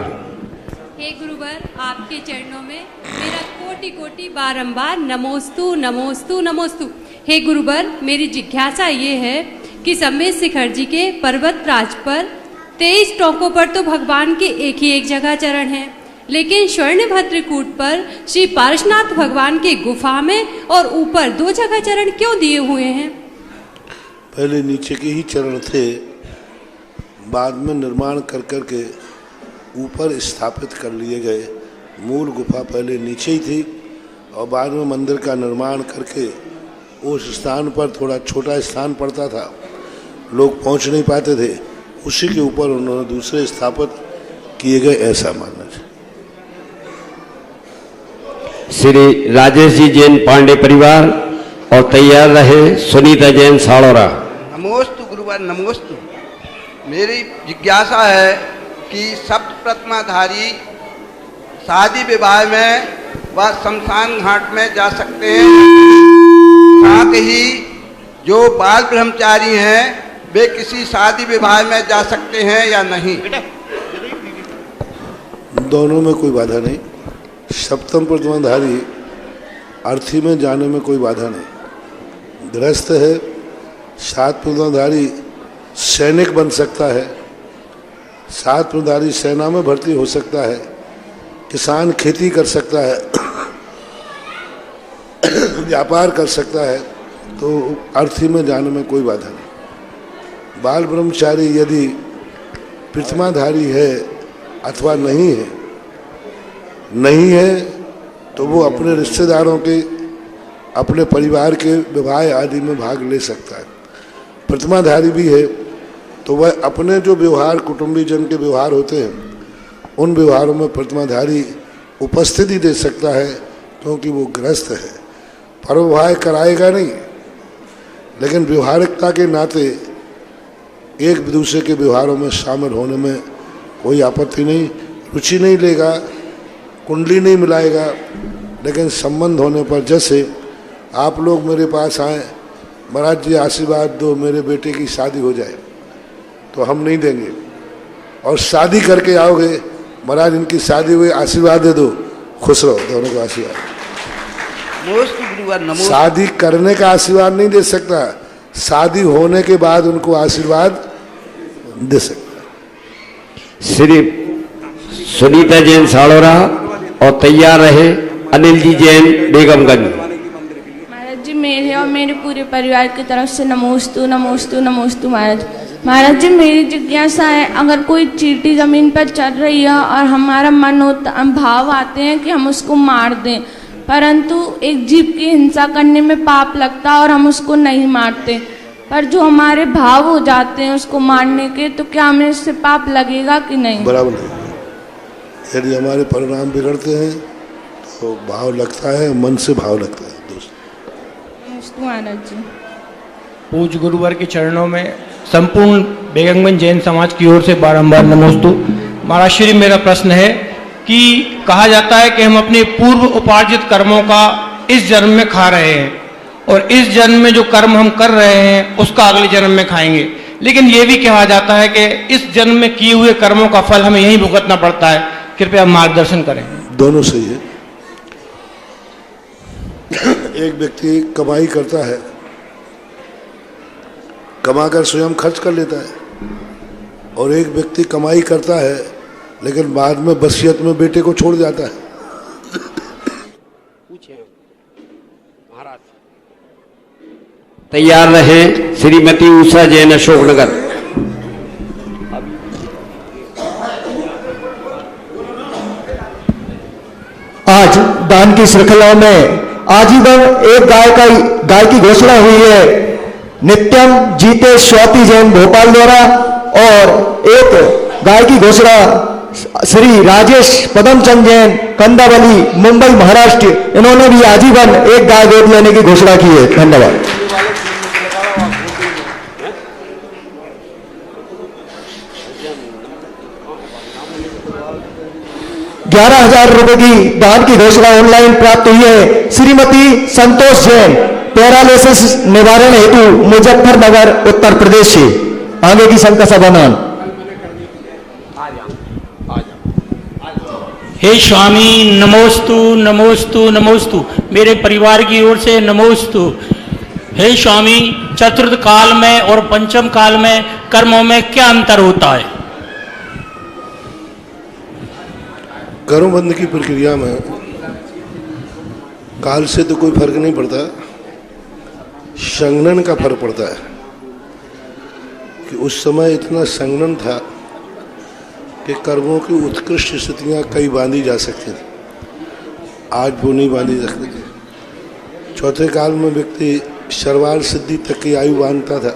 Speaker 15: हे गुरुवर, आपके चरणों में मेरा कोटि कोटि बारंबार नमोस्तु नमोस्तु नमोस्तु। हे गुरुवर, मेरी जिज्ञासा ये है कि सम्मेद शिखर जी के पर्वत राज पर 23 टोकों पर तो भगवान के एक ही एक जगह चरण है, लेकिन स्वर्ण भद्रकूट पर श्री पार्श्वनाथ भगवान के गुफा में और ऊपर 2 जगह चरण क्यों दिए हुए हैं?
Speaker 2: पहले नीचे के ही चरण थे, बाद में निर्माण कर के ऊपर स्थापित कर लिए गए। मूल गुफा पहले नीचे ही थी और बाद में मंदिर का निर्माण करके उस स्थान पर थोड़ा छोटा स्थान पड़ता था, लोग पहुंच नहीं पाते थे, उसी के ऊपर उन्होंने दूसरे स्थापित किए गए, ऐसा मानना है।
Speaker 3: श्री राजेश जी जैन पांडे परिवार और तैयार रहे सुनीता जैन साड़ोरा।
Speaker 16: नमोस्तु गुरुवर नमोस्तु। मेरी जिज्ञासा है कि सप्त प्रतिमाधारी शादी विवाह में व शमशान घाट में जा सकते हैं, साथ ही जो बाल ब्रह्मचारी हैं वे किसी शादी विवाह में जा सकते हैं या नहीं?
Speaker 2: दोनों में कोई बाधा नहीं। सप्तम प्रतिमाधारी अर्थी में जाने में कोई बाधा नहीं। गृहस्थ है, सात प्रतिमाधारी सैनिक बन सकता है, सात प्रतिमाधारी सेना में भर्ती हो सकता है, किसान खेती कर सकता है, व्यापार कर सकता है, तो अर्थी में जाने में कोई बाधा नहीं। बाल ब्रह्मचारी यदि प्रतिमाधारी है अथवा नहीं है तो वो अपने रिश्तेदारों के, अपने परिवार के विवाह आदि में भाग ले सकता है। प्रतिमाधारी भी है तो वह अपने जो व्यवहार कुटुंबीजन के व्यवहार होते हैं उन व्यवहारों में प्रतिमाधारी उपस्थिति दे सकता है, क्योंकि वो गृहस्थ है। परोविवाह कराएगा नहीं, लेकिन व्यवहारिकता के नाते एक दूसरे के व्यवहारों में शामिल होने में कोई आपत्ति नहीं। रुचि नहीं लेगा, कुंडली नहीं मिलाएगा, लेकिन संबंध होने पर, जैसे आप लोग मेरे पास आए, महाराज जी आशीर्वाद दो मेरे बेटे की शादी हो जाए, तो हम नहीं देंगे। और शादी करके आओगे, महाराज इनकी शादी हुई, आशीर्वाद दे दो, खुश रहो, दोनों को आशीर्वाद। शादी करने का आशीर्वाद नहीं दे सकता, शादी होने के बाद उनको आशीर्वाद दे सकता।
Speaker 3: श्री सुनीता जैन साड़ोरा और तैयार रहे अनिल जी जैन बेगमगंज।
Speaker 17: महाराज जी मेरे और मेरे पूरे परिवार की तरफ से नमोस्तु नमोस्तु नमोस्तु। महाराज जी मेरी जिज्ञासा है, अगर कोई चींटी जमीन पर चल रही है और हमारा मन होता, भाव आते हैं कि हम उसको मार दें, परंतु एक जीव की हिंसा करने में पाप लगता है और हम उसको नहीं मारते, पर जो हमारे भाव हो जाते हैं उसको मारने के, तो क्या हमें इससे पाप लगेगा कि नहीं?
Speaker 2: बराबर नहीं। यदि हमारे परिणाम बिगड़ते हैं तो भाव लगता है, मन से भाव लगता है। दोस्त
Speaker 17: महाराज जी
Speaker 6: पूज्य गुरुवर के चरणों में संपूर्ण बेगमगंज जैन समाज की ओर से बारंबार नमोस्तु। महाराज श्री मेरा प्रश्न है कि कहा जाता है कि हम अपने पूर्व उपार्जित कर्मों का इस जन्म में खा रहे हैं और इस जन्म में जो कर्म हम कर रहे हैं उसका अगले जन्म में खाएंगे, लेकिन ये भी कहा जाता है कि इस जन्म में किए हुए कर्मों का फल हमें यहीं भुगतना पड़ता है। कृपया मार्गदर्शन करें।
Speaker 2: दोनों सही है। एक व्यक्ति कमाई करता है, कमाकर स्वयं खर्च कर लेता है, और एक व्यक्ति कमाई करता है लेकिन बाद में वसीयत में बेटे को छोड़ जाता है।
Speaker 3: तैयार रहे श्रीमती उषा जैन अशोकनगर।
Speaker 8: आज दान की श्रृंखला में आजीवन एक गाय की घोषणा हुई है नित्यम जीते स्वाति जैन भोपाल द्वारा, और एक गाय की घोषणा श्री राजेश पदमचंद जैन कंदावली मुंबई महाराष्ट्र, इन्होंने भी आजीवन एक गाय गोद लेने की घोषणा की है। धन्यवाद। 11,000 रुपए की दान की घोषणा ऑनलाइन प्राप्त हुई है श्रीमती संतोष जैन, पैरालिसिस निवारण हेतु मुजफ्फरनगर उत्तर प्रदेश से। आगे की संख्या समाधान।
Speaker 6: हे स्वामी नमोस्तु नमोस्तु नमोस्तु, मेरे परिवार की ओर से नमोस्तु। हे स्वामी, चतुर्थ काल में और पंचम काल में कर्मों में क्या अंतर होता है?
Speaker 2: कर्मबंध की प्रक्रिया में काल से तो कोई फर्क नहीं पड़ता, संघनन का फर्क पड़ता है। कि उस समय इतना संगठन था कि कर्मों की उत्कृष्ट स्थितियाँ कई बांधी जा सकती थी, आज वो नहीं बांधी जा सकती। चौथे काल में व्यक्ति सर्वार सिद्धि तक की आयु बांधता था,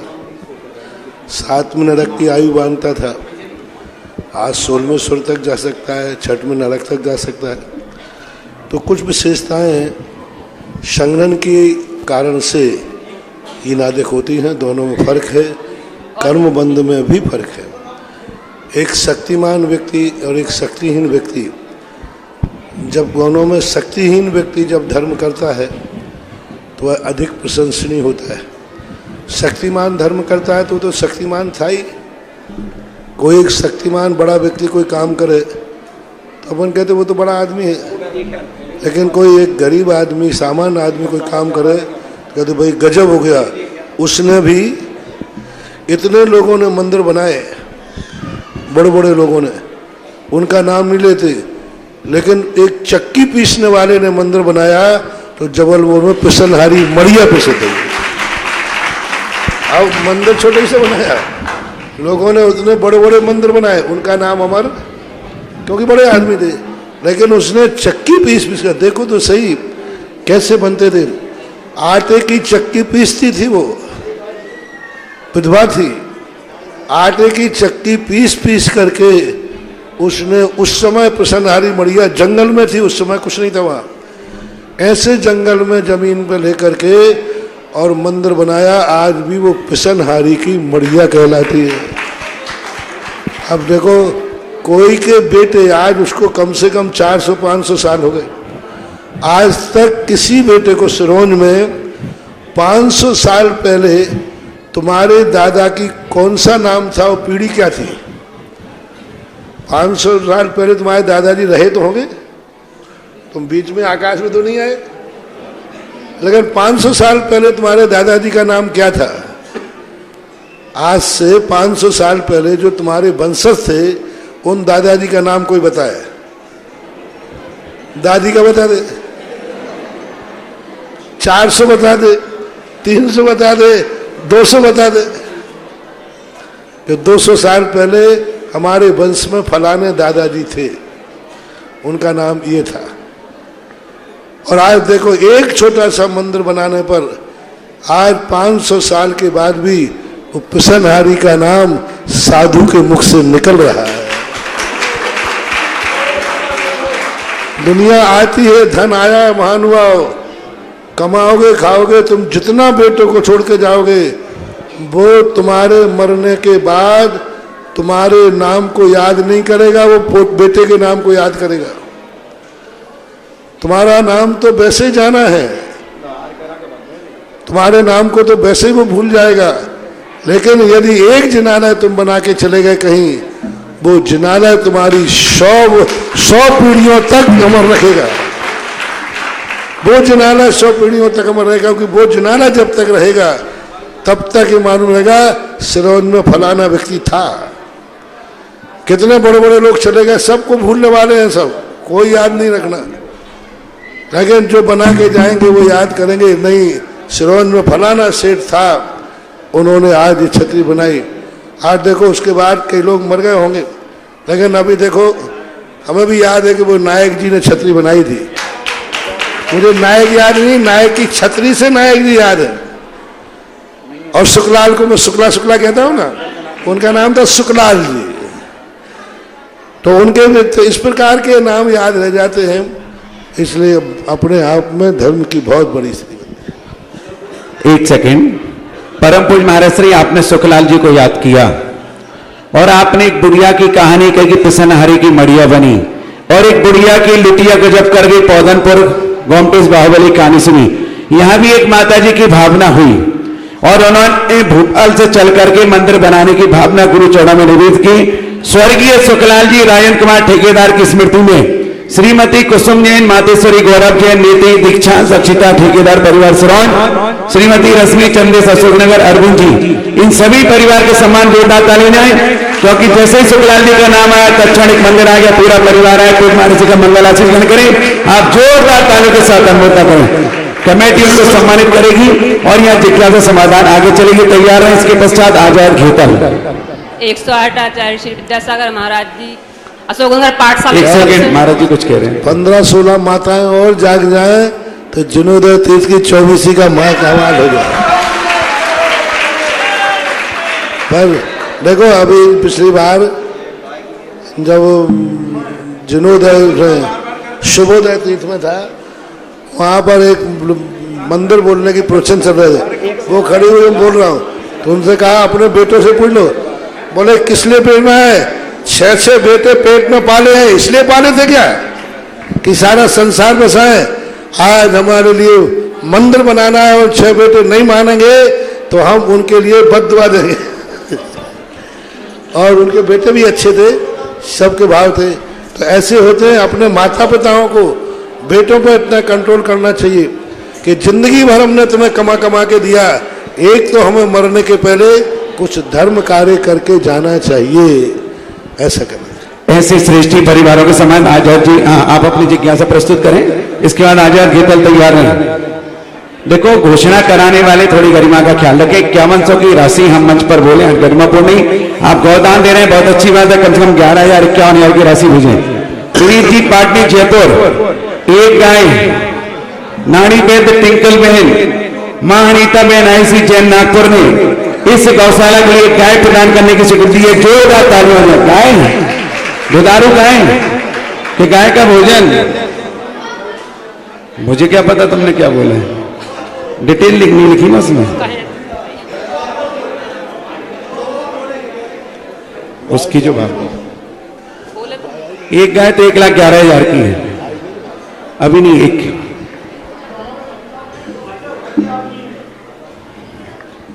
Speaker 2: 7वें नरक की आयु बांधता था, आज 16वें स्वर तक जा सकता है, 6वें नरक तक जा सकता है। तो कुछ विशेषताएं हैं संगठन के कारण से ये नादिक होती हैं, दोनों में फर्क है, कर्म बंध में भी फर्क है। एक शक्तिमान व्यक्ति और एक शक्तिहीन व्यक्ति, जब दोनों में शक्तिहीन व्यक्ति जब धर्म करता है तो वह अधिक प्रशंसनीय होता है। शक्तिमान धर्म करता है तो शक्तिमान था ही। कोई एक शक्तिमान बड़ा व्यक्ति कोई काम करे तो अपन कहते वो तो बड़ा आदमी है, लेकिन कोई एक गरीब आदमी सामान्य आदमी कोई काम करे तो कहते भाई गजब हो गया। उसने भी, इतने लोगों ने मंदिर बनाए, बड़े बड़े लोगों ने, उनका नाम नहीं लेते, लेकिन एक चक्की पीसने वाले ने मंदिर बनाया तो जबलपुर में पिसनहारी मड़िया पिसते। अब मंदिर छोटे से बनाया, लोगों ने उतने बड़े बड़े मंदिर बनाए, उनका नाम अमर, क्योंकि बड़े आदमी थे, लेकिन उसने चक्की पीस कर, देखो तो सही कैसे बनते थे। आटे की चक्की पीसती थी, वो विधवा थी, आटे की चक्की पीस करके उसने, उस समय प्रसन्नहारी मड़िया जंगल में थी, उस समय कुछ नहीं था वहाँ, ऐसे जंगल में जमीन पे लेकर के और मंदिर बनाया। आज भी वो पिसनहारी की मड़िया कहलाती है। अब देखो कोई के बेटे, आज उसको कम से कम 400-500 साल हो गए, आज तक किसी बेटे को सिरोंज में 500 साल पहले तुम्हारे दादा की कौन सा नाम था, वो पीढ़ी क्या थी? 500 साल पहले तुम्हारे दादाजी रहे तो होंगे, तुम बीच में आकाश में तो नहीं आए, लेकिन 500 साल पहले तुम्हारे दादाजी का नाम क्या था? आज से 500 साल पहले जो तुम्हारे वंशज थे उन दादाजी का नाम कोई बताए? दादी का बता दे, 400 बता दे, 300 बता दे, 200 बता दे। कि 200 साल पहले हमारे वंश में फलाने दादाजी थे, उनका नाम ये था। और आज देखो एक छोटा सा मंदिर बनाने पर आज 500 साल के बाद भी वो पिसनहारी का नाम साधु के मुख से निकल रहा है। दुनिया आती है, धन आया महानुभाव, कमाओगे खाओगे, तुम जितना बेटों को छोड़ के जाओगे वो तुम्हारे मरने के बाद तुम्हारे नाम को याद नहीं करेगा, वो बेटे के नाम को याद करेगा। तुम्हारा नाम तो वैसे ही जाना है, तुम्हारे नाम को तो वैसे ही वो भूल जाएगा, लेकिन यदि एक जिनालय तुम बना के चले गए कहीं, वो जिनालय तुम्हारी 100 पीढ़ियों तक अमर रखेगा। वो जिनालय 100 पीढ़ियों तक अमर रहेगा, क्योंकि वो जिनालय जब तक रहेगा तब तक ये मालूम रहेगा सिरोंज में फलाना व्यक्ति था। कितने बड़े बड़े लोग चले गए, सबको भूलने वाले हैं, सब कोई याद नहीं रखना, लेकिन जो बना के जाएंगे वो याद करेंगे, नहीं सिरोंज में फलाना सेठ था, उन्होंने आज ये छतरी बनाई। आज देखो उसके बाद कई लोग मर गए होंगे, लेकिन अभी देखो हमें भी याद है कि वो नायक जी ने छतरी बनाई थी। मुझे नायक याद नहीं, नायक की छतरी से नायक जी याद है। और सुखलाल को मैं शुक्ला शुक्ला कहता हूँ ना, उनका नाम था सुखलाल जी। तो उनके तो इस प्रकार के नाम याद रह जाते हैं, इसलिए अपने आप में धर्म की बहुत बड़ी स्थिति।
Speaker 18: एक सेकंड, परम पूज्य महाराज श्री, आपने सुखलाल जी को याद किया और आपने एक बुढ़िया की कहानी कही कि पिसनहारी की मड़िया बनी, और एक बुढ़िया की लुटिया गजब कर गई पौधनपुर गोमटेश बाहुबली कहानी सुनी। यहाँ भी एक माता जी की भावना हुई और उन्होंने भोपाल से चल करके मंदिर बनाने की भावना गुरु चरणों में निवेदित की। स्वर्गीय सुखलाल जी राजन कुमार ठेकेदार की स्मृति में श्रीमती कुसुम जैन, मातेश्वरी गौरव जैन, नीति दीक्षा सक्षिता ठेकेदार परिवार सिरोंज, श्रीमती रश्मि चंदेश अशोकनगर अरविंद जी, इन सभी परिवार के सम्मान जोरदार ताली जाए, क्योंकि जैसे ही सुखलाल जी का नाम आया तत्क्षण एक मंदिर आ गया, पूरा परिवार आया। कोई महाराज जी का मंगल आशीर्वाद करें, आप जोरदार ताली के साथ अनुमोदन करें। कमेटी उनको सम्मानित करेगी और यहाँ जिज्ञासा समाधान आगे चलेगी। तैयार है। इसके पश्चात आजाद घेतल।
Speaker 19: 108 आचार्य श्री विद्यासागर महाराज जी अशोकनगर पाठशाला।
Speaker 18: एक सेकंड, महाराज जी कुछ कह रहे हैं।
Speaker 2: 15-16 माताएं और जाग जाए तो जुनूदय तीर्थ की 24वीं का माँ कमाल हो जाए। पर देखो, अभी पिछली बार जब जुनूदय शुभोदय तीर्थ में था, वहाँ पर एक मंदिर बोलने की प्रवचन चल रहे थे। वो खड़ी हुई बोल रहा हूँ, तो उनसे कहा अपने बेटों से पूछ लो। बोले किस लिए पेटना है? 6 बेटे पेट में पाले हैं, इसलिए पाले थे क्या कि सारा संसार बसाए? आज हमारे लिए मंदिर बनाना है और 6 बेटे नहीं मानेंगे तो हम उनके लिए बद्दुआ देंगे। और उनके बेटे भी अच्छे थे, सबके भाव थे। तो ऐसे होते हैं। अपने माता पिताओं को बेटों पर इतना कंट्रोल करना चाहिए कि जिंदगी भर हमने तुम्हें कमा कमा के दिया, एक तो हमें मरने के पहले कुछ धर्म कार्य करके जाना चाहिए। ऐसा करना।
Speaker 18: ऐसे श्रेष्ठी परिवारों के समान आजाद जी आप अपनी जिज्ञासा प्रस्तुत करें। इसके बाद आजाद घेतल तैयार हैं। देखो, घोषणा कराने वाले थोड़ी गरिमा का ख्याल रखें। 5100 की राशि हम मंच पर बोले, गरिमापूर्ण नहीं। आप गौदान दे रहे हैं, बहुत अच्छी बात है। कम से कम 11,051 की राशि भेजें। सुनीत जी पाटनी जयपुर, एक गाय नाड़ी बेद टिंकल बहन मां अनीता बहन आईसी जैन नागपुर ने इस गौशाला के लिए गाय प्रदान करने की स्वीकृति है। जोरदार तालियां हो। गाय दुधारू गाय कि गाय का भोजन? मुझे क्या पता तुमने क्या बोला है, डिटेल लिखनी लिखी ना उसमें। उसकी जो बात एक गाय तो 1,11,000 की है, अभी नहीं एक।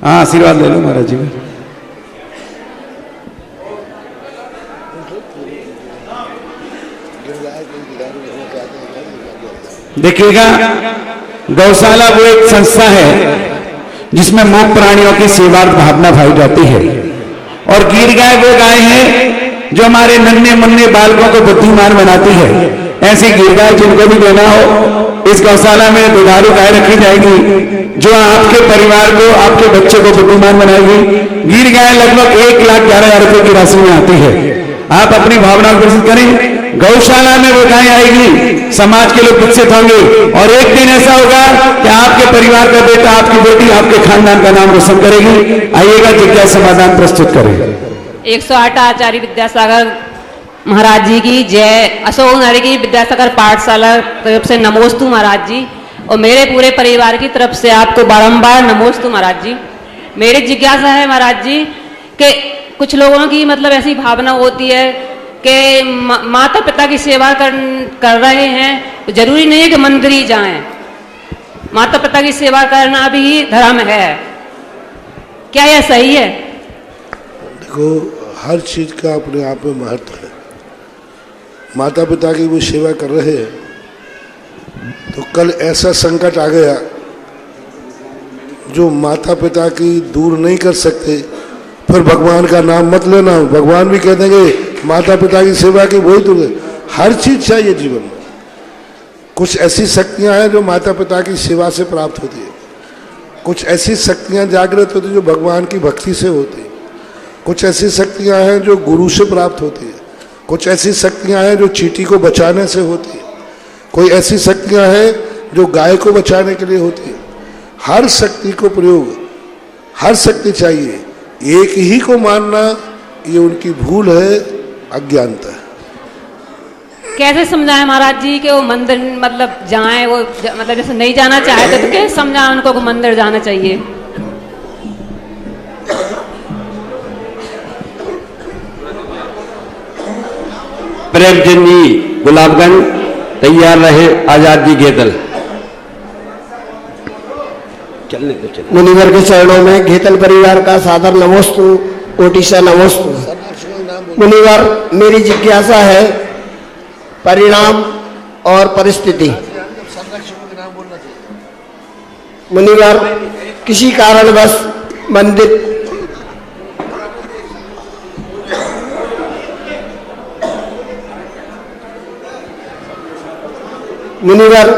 Speaker 18: हाँ, आशीर्वाद ले लो महाराज जी। देखिएगा, गौशाला वो एक संस्था है जिसमें मूक प्राणियों की सेवार्थ भावना भाई जाती है। और गिर गाय वो गाय है जो हमारे नन्हे मुन्ने बालकों को बुद्धिमान बनाती है। ऐसी गिर गाय जिनको भी देना हो, इस गौशाला में दुधारू गाय रखी जाएगी जो आपके परिवार को, आपके बच्चे को बुद्धिमान बनाएगी। गिर गाय लगभग 1,11,000 रुपए की राशि में आती है। आप अपनी भावना को प्रस्तुत करें। गौशाला में वो गाय आएगी, समाज के लोग विकसित होंगे और एक दिन ऐसा होगा कि आपके परिवार का बेटा, आपकी बेटी, आपके खानदान का नाम रोशन करेगी। आइएगा, जिज्ञासा समाधान प्रस्तुत करें।
Speaker 19: 108 आचार्य विद्यासागर महाराज जी की जय। अशोकनगर की विद्यासागर पाठशाला तरफ से नमोस्तु महाराज जी, और मेरे पूरे परिवार की तरफ से आपको बारंबार नमोस्तु महाराज जी। मेरी जिज्ञासा है महाराज जी कि कुछ लोगों की मतलब ऐसी भावना होती है कि माता पिता की सेवा कर रहे हैं, तो जरूरी नहीं है कि मंदिर ही जाएं। माता पिता की सेवा करना भी धर्म है, क्या यह सही है?
Speaker 2: देखो, हर चीज का अपने आप में महत्व है। माता पिता की वो सेवा कर रहे हैं, तो कल ऐसा संकट आ गया जो माता पिता की दूर नहीं कर सकते, फिर भगवान का नाम मत लेना। भगवान भी कह देंगे माता पिता की सेवा की, वही तो हर चीज चाहिए जीवन में। कुछ ऐसी शक्तियां हैं जो माता पिता की सेवा से प्राप्त होती है, कुछ ऐसी शक्तियां जागृत होती है जो भगवान की भक्ति से होती है, कुछ ऐसी शक्तियां हैं जो गुरु से प्राप्त होती है, कुछ ऐसी शक्तियां हैं जो चींटी को बचाने से होती है, कोई ऐसी शक्तियां हैं जो गाय को बचाने के लिए होती है। हर शक्ति को प्रयोग, हर शक्ति चाहिए। एक ही को मानना ये उनकी भूल है, अज्ञानता है।
Speaker 19: कैसे समझाएं महाराज जी कि वो मंदिर मतलब जाएं, वो मतलब जैसे नहीं जाना चाहते तो कैसे समझाएं उनको कि मंदिर जाना चाहिए?
Speaker 3: प्रेमचंद जी गुलाबगंज तैयार रहे। आजाद जी घेतल। चलने दो, चलने।
Speaker 20: मुनिवर के चरणों में घेतल परिवार का सादर नमोस्तु, ओटिशा नमोस्तु। मुनिवर, मेरी जिज्ञासा है परिणाम और परिस्थिति। मुनिवर, किसी कारणवश मंदिर मुनिवर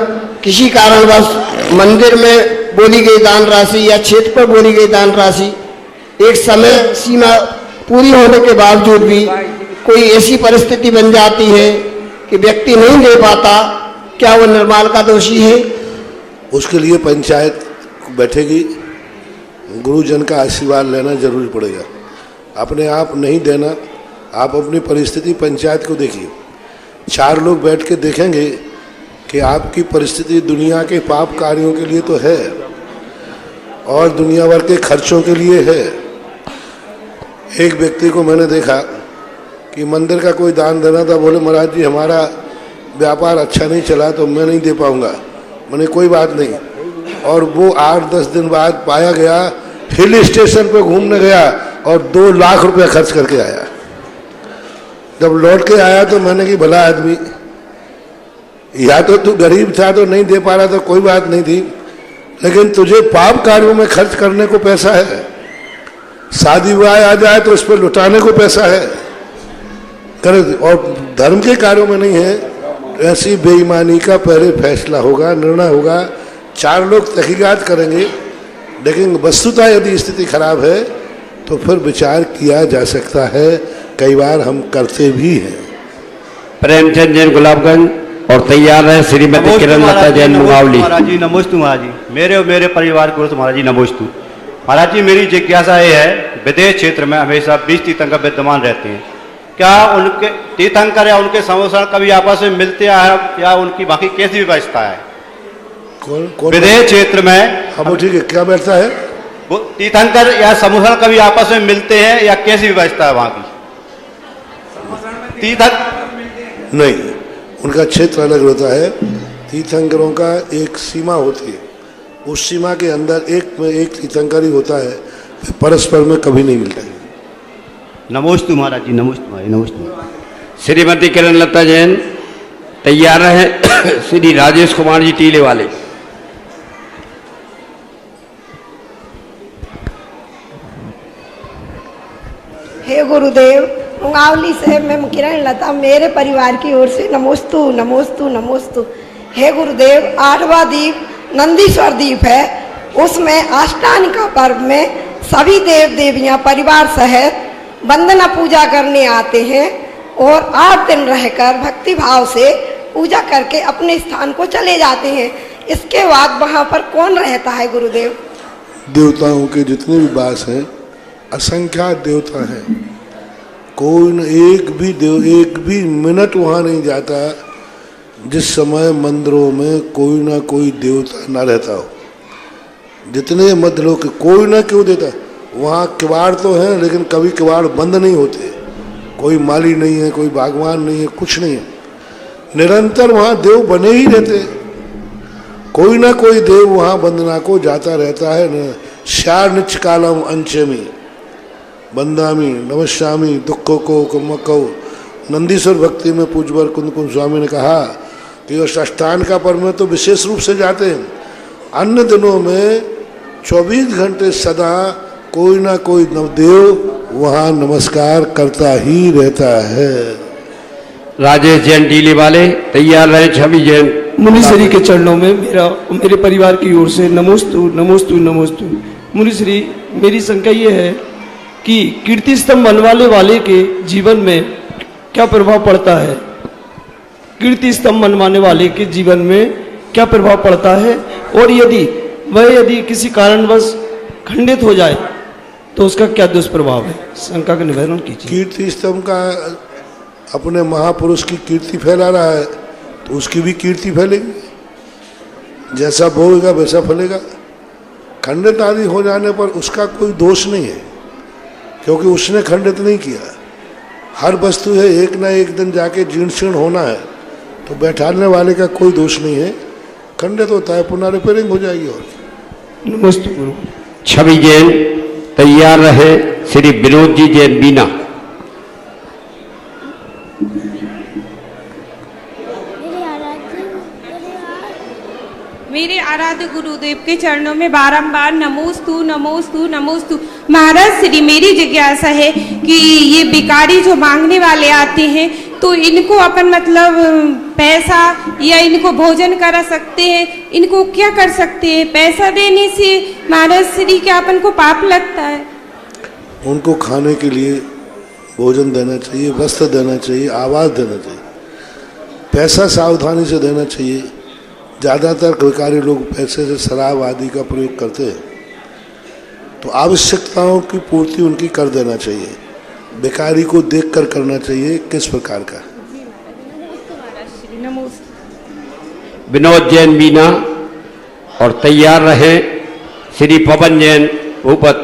Speaker 20: किसी कारणवश मंदिर में बोली गई दान राशि या क्षेत्र पर बोली गई दान राशि एक समय सीमा पूरी होने के बावजूद भी कोई ऐसी परिस्थिति बन जाती है कि व्यक्ति नहीं दे पाता, क्या वो निर्माल का दोषी है?
Speaker 2: उसके लिए पंचायत बैठेगी, गुरुजन का आशीर्वाद लेना जरूरी पड़ेगा। अपने आप नहीं देना, आप अपनी परिस्थिति पंचायत को देखिए। 4 लोग बैठ के देखेंगे कि आपकी परिस्थिति दुनिया के पाप कार्यों के लिए तो है और दुनिया भर के खर्चों के लिए है। एक व्यक्ति को मैंने देखा कि मंदिर का कोई दान देना था, बोले महाराज जी हमारा व्यापार अच्छा नहीं चला तो मैं नहीं दे पाऊंगा। मैंने कोई बात नहीं। और वो 8-10 दिन बाद पाया गया हिल स्टेशन पे घूमने गया और 2 लाख रुपया खर्च करके आया। जब लौट के आया तो मैंने कि भला आदमी, या तो तू गरीब था तो नहीं दे पा रहा था, कोई बात नहीं थी, लेकिन तुझे पाप कार्यों में खर्च करने को पैसा है। शादी विवाह आ जाए तो उस पर लुटाने को पैसा है, और धर्म के कार्यों में नहीं है। ऐसी बेईमानी का पहले फैसला होगा, निर्णय होगा। 4 लोग तहकीकात करेंगे, लेकिन वस्तुतः यदि स्थिति खराब है तो फिर विचार किया जा सकता है। कई बार हम करते भी हैं।
Speaker 3: प्रेमचंद जैन गुलाबगंज और तैयार है श्रीमती किरण लता जैन मुगावली।
Speaker 21: महाराज जी नमोस्तु। महाराज जी मेरे और मेरे परिवार को महाराज जी नमोस्तु। महाराज जी मेरी जिज्ञासा ये है, विदेश क्षेत्र में हमेशा 20 तीर्थंकर विद्यमान रहते हैं, क्या उनके तीर्थंकर या उनके समूह कभी आपस में मिलते हैं या उनकी बाकी कैसी व्यवस्था है?
Speaker 2: कौन
Speaker 21: विदेश क्षेत्र में?
Speaker 2: हाँ ठीक है, क्या व्यवस्था है?
Speaker 21: तीर्थंकर या समूह कभी आपस में मिलते हैं या कैसी व्यवस्था है वहाँ की? तीर्थंकर
Speaker 2: नहीं, उनका क्षेत्र अलग होता है। तीर्थंकरों का एक सीमा होती है, उस सीमा के अंदर एक में एक तीर्थंकर ही होता है, परस्पर में कभी नहीं मिलता है।
Speaker 21: नमोस्तु महाराज जी, नमोस्तु भाई, नमोस्तु।
Speaker 3: श्रीमती किरण लता जैन तैयार है श्री राजेश कुमार जी टीले वाले।
Speaker 22: हे गुरुदेव, मुंगावली से मैं किरण लता, मेरे परिवार की ओर से नमोस्तु नमोस्तु नमोस्तु। हे गुरुदेव, 8वां दीप नंदीश्वर दीप है, उसमें अष्टांग का पर्व में सभी देव देवियां परिवार सहित वंदना पूजा करने आते हैं और 8 दिन रहकर भक्ति भाव से पूजा करके अपने स्थान को चले जाते हैं। इसके बाद वहाँ पर कौन रहता है गुरुदेव?
Speaker 2: देवताओं के जितने भी वास हैं, असंख्यात देवता हैं, कोई न एक भी मिनट वहाँ नहीं जाता जिस समय मंदिरों में कोई ना कोई देवता ना रहता हो। जितने मंदिरों के कोई ना क्यों देता, वहाँ किवाड़ तो हैं लेकिन कभी किवाड़ बंद नहीं होते, कोई माली नहीं है, कोई बागवान नहीं है, कुछ नहीं है, निरंतर वहाँ देव बने ही रहते। कोई ना कोई देव वहाँ वंदना को जाता रहता है। न श्यार निच कालम अंचमी बंदामी नमस्यामी दुखों को कुमको। नंदीश्वर भक्ति में पूजवर कुंद कुंद स्वामी ने कहा कि उस अष्टांग का पर्व में तो विशेष रूप से जाते हैं, अन्य दिनों में 24 घंटे सदा कोई ना कोई नवदेव वहाँ नमस्कार करता ही रहता है।
Speaker 3: राजेश जैन टीले वाले तैयार रहे। छवि जैन
Speaker 23: मुनिश्री के चरणों में मेरा और मेरे परिवार की ओर से नमोस्तु नमोस्तु नमोस्तु। मुनिश्री, मेरी शंका ये है कि कीर्ति स्तंभ बनवाने वाले के जीवन में क्या प्रभाव पड़ता है? कीर्ति स्तंभ बनवाने वाले के जीवन में क्या प्रभाव पड़ता है, और यदि किसी कारणवश खंडित हो जाए तो उसका क्या दुष्प्रभाव है? शंका का निवारण कीजिए।
Speaker 2: कीर्ति स्तंभ का अपने महापुरुष की कीर्ति फैला रहा है तो उसकी भी कीर्ति फैलेगी, जैसा बोएगा वैसा फलेगा। खंडित आदि हो जाने पर उसका कोई दोष नहीं है, क्योंकि उसने खंडित नहीं किया। हर वस्तु है एक ना एक दिन जाके जीर्ण शीर्ण होना है, तो बैठाने वाले का कोई दोष नहीं है। खंडित होता है, पुनः रिपेयरिंग हो जाएगी। और
Speaker 23: नमस्ते गुरु।
Speaker 3: छवि जैन तैयार रहे। श्री विनोद जी जैन बीना।
Speaker 13: मेरे आराध्य गुरुदेव के चरणों में बारंबार नमोस्तु नमोस्तु नमोस्तु। महाराज श्री, मेरी जिज्ञासा है कि ये भिखारी जो मांगने वाले आते हैं, तो इनको अपन मतलब पैसा या इनको भोजन करा सकते हैं, इनको क्या कर सकते हैं? पैसा देने से महाराज श्री के अपन को पाप लगता है।
Speaker 2: उनको खाने के लिए भोजन देना चाहिए, वस्त्र देना चाहिए, आवास देना चाहिए। पैसा सावधानी से देना चाहिए। ज़्यादातर भिखारी लोग पैसे से शराब आदि का प्रयोग करते हैं, तो आवश्यकताओं की पूर्ति उनकी कर देना चाहिए। भिखारी को देखकर करना चाहिए किस प्रकार का।
Speaker 3: विनोद जैन मीना और तैयार रहे श्री पवन जैन भूपत।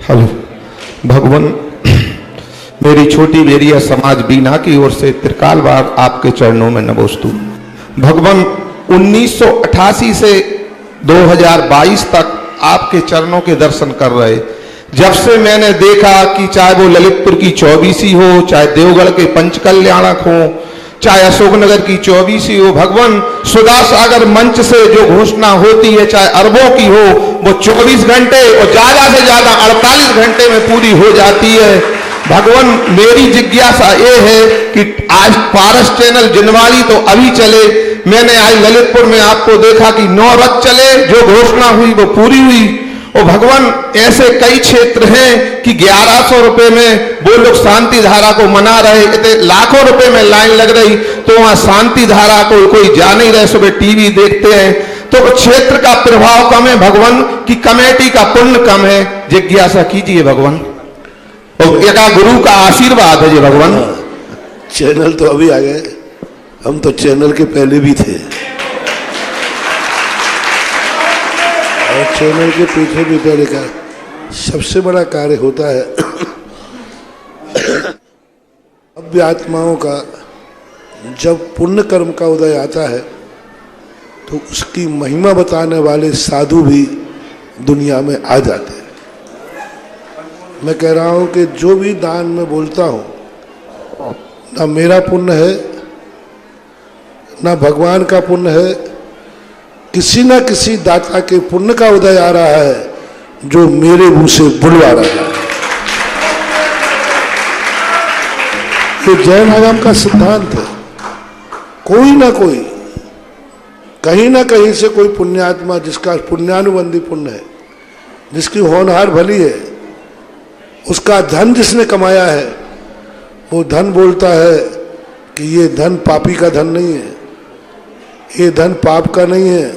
Speaker 1: हेलो भगवान, मेरी छोटी बेरिया समाज बीना की ओर से त्रिकालवार आपके चरणों में नमोस्तु। भगवान 1988 से 2022 तक आपके चरणों के दर्शन कर रहे, जब से मैंने देखा कि चाहे वो ललितपुर की 24वीं हो, चाहे देवगढ़ के पंचकल्याणक हो, चाहे अशोकनगर की 24वीं हो, भगवान सुधा सागर मंच से जो घोषणा होती है चाहे अरबों की हो, वो 24 घंटे और ज्यादा से ज्यादा 48 घंटे में पूरी हो जाती है। भगवान मेरी जिज्ञासा ये है कि आज पारस चैनल जिनवाड़ी तो अभी चले, मैंने आज ललितपुर में आपको देखा कि 9 रथ चले, जो घोषणा हुई वो पूरी हुई। और भगवान ऐसे कई क्षेत्र हैं कि 1100 रुपए में वो लोग शांति धारा को मना रहे, इतने लाखों रुपए में लाइन लग रही, तो वहां शांति धारा को कोई जा नहीं रहे, सुबह टीवी देखते हैं। तो क्षेत्र का प्रभाव कम है भगवान की कमेटी का पुण्य कम है। जिज्ञासा कीजिए भगवान, और एक गुरु का आशीर्वाद है जी भगवान।
Speaker 2: चैनल तो अभी आ गए, हम तो चैनल के पहले भी थे और चैनल के पीछे भी पहले का सबसे बड़ा कार्य होता है अभ्य आत्माओं का। जब पुण्य कर्म का उदय आता है तो उसकी महिमा बताने वाले साधु भी दुनिया में आ जाते हैं। मैं कह रहा हूं कि जो भी दान में बोलता हूं, ना मेरा पुण्य है ना भगवान का पुण्य है, किसी न किसी दाता के पुण्य का उदय आ रहा है जो मेरे मुंह से बुलवा रहा है। ये जैन आगम का सिद्धांत है। कोई ना कोई कहीं ना कहीं से कोई पुण्यात्मा जिसका पुण्यानुबंधी पुण्य है, जिसकी होनहार भली है, उसका धन जिसने कमाया है, वो धन बोलता है कि ये धन पापी का धन नहीं है, ये धन पाप का नहीं है।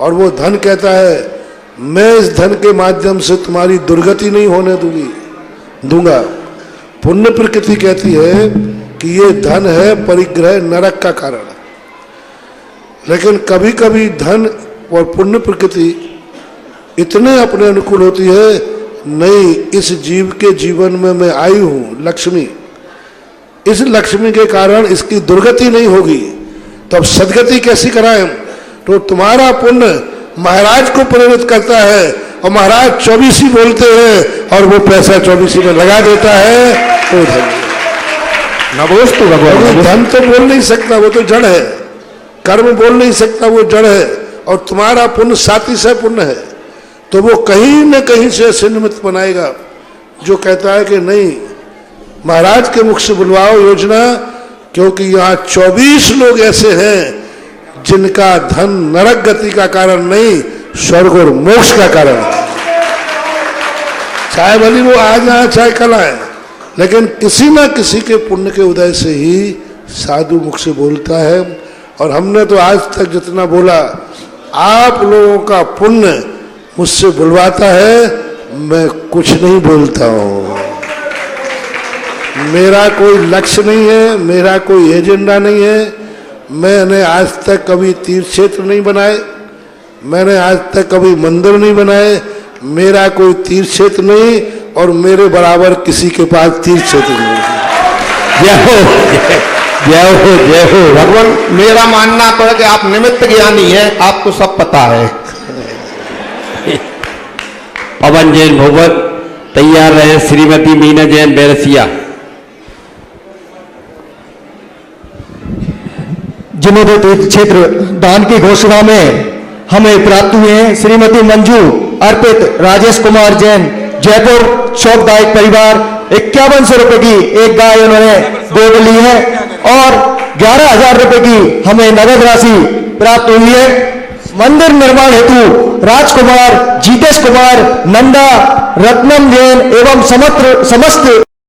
Speaker 2: और वो धन कहता है मैं इस धन के माध्यम से तुम्हारी दुर्गति नहीं होने दूंगा। पुण्य प्रकृति कहती है कि ये धन है परिग्रह नरक का कारण। लेकिन कभी कभी धन और पुण्य प्रकृति इतने अपने अनुकूल होती है, नहीं इस जीव के जीवन में मैं आई हूं लक्ष्मी, इस लक्ष्मी के कारण इसकी दुर्गति नहीं होगी, तब सदगति कैसी कराएं? तो तुम्हारा पुण्य महाराज को प्रेरित करता है और महाराज 24 बोलते हैं और वो पैसा 24 में लगा देता है। तो धन
Speaker 1: नमोस्तु भगवान।
Speaker 2: धन तो बोल नहीं सकता, वो तो जड़ है। कर्म बोल नहीं सकता, वो जड़ है। और तुम्हारा पुण्य सातिशय पुण्य है, तो वो कहीं न कहीं से ऐसे निमित्त बनाएगा जो कहता है कि नहीं महाराज के मुख से बुलवाओ योजना, क्योंकि यहाँ 24 लोग ऐसे हैं जिनका धन नरक गति का कारण नहीं, स्वर्ग और मोक्ष का कारण है। चाहे भली वो आज आए चाहे कल आए, लेकिन किसी न किसी के पुण्य के उदय से ही साधु मुख से बोलता है। और हमने तो आज तक जितना बोला, आप लोगों का पुण्य मुझसे बुलवाता है, मैं कुछ नहीं बोलता हूँ। मेरा कोई लक्ष्य नहीं है, मेरा कोई एजेंडा नहीं है। मैंने आज तक कभी तीर्थ क्षेत्र नहीं बनाए, मैंने आज तक कभी मंदिर नहीं बनाए। मेरा कोई तीर्थ क्षेत्र नहीं और मेरे बराबर किसी के पास तीर्थ क्षेत्र नहीं है।
Speaker 1: जय हो जय हो जय हो भगवान। मेरा मानना तो है कि आप निमित्त ज्ञानी है, आपको सब पता है।
Speaker 3: पवन जैन भोगवत तैयार रहे श्रीमती मीना जैन बैरसिया।
Speaker 8: जिन्होंने तीर्थ क्षेत्र दान की घोषणा में हमें प्राप्त हुए हैं श्रीमती मंजू अर्पित राजेश कुमार जैन जयपुर चौकदायक परिवार 5100 रुपए की एक गाय उन्होंने गोद ली है और 11,000 रुपए की हमें नगद राशि प्राप्त हुई है। मंदिर निर्माण हेतु राजकुमार, जीतेश कुमार, नंदा, रत्नम जैन एवं समस्त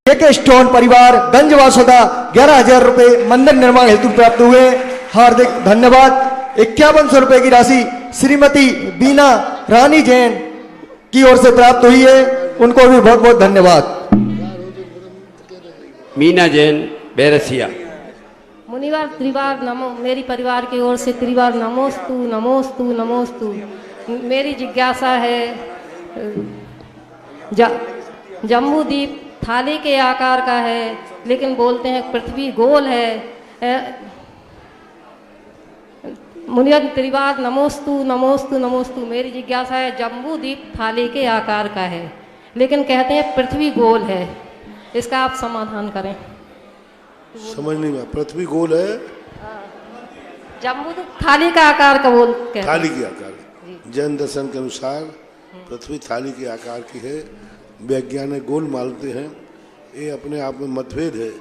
Speaker 8: के स्टोन परिवार गंजवासोदा 11,000 रुपए मंदिर निर्माण हेतु प्राप्त हुए। हार्दिक धन्यवाद। 5100 रुपए की राशि श्रीमती बीना रानी जैन की ओर से प्राप्त हुई है, उनको भी बहुत बहुत धन्यवाद।
Speaker 3: मीना जैन बैरसिया।
Speaker 4: मुनिवार त्रिवार नमो, मेरी परिवार की ओर से त्रिवार नमोस्तु नमोस्तु नमोस्तु। मेरी जिज्ञासा है, जम्बूद्वीप थाली के आकार का है, लेकिन बोलते हैं पृथ्वी गोल है। मुनिवर त्रिवार नमोस्तु नमोस्तु नमोस्तु। मेरी जिज्ञासा है, जम्बूद्वीप थाली के आकार का है, लेकिन कहते हैं पृथ्वी गोल है, इसका आप समाधान करें।
Speaker 2: समझ नहीं में, पृथ्वी गोल है,
Speaker 4: जम्बूद्वीप थाली का आकार का बोल
Speaker 2: थाली के आकार। जैन दर्शन के अनुसार पृथ्वी थाली के आकार की है, वैज्ञानिक गोल मानते हैं। ये अपने आप में मतभेद है।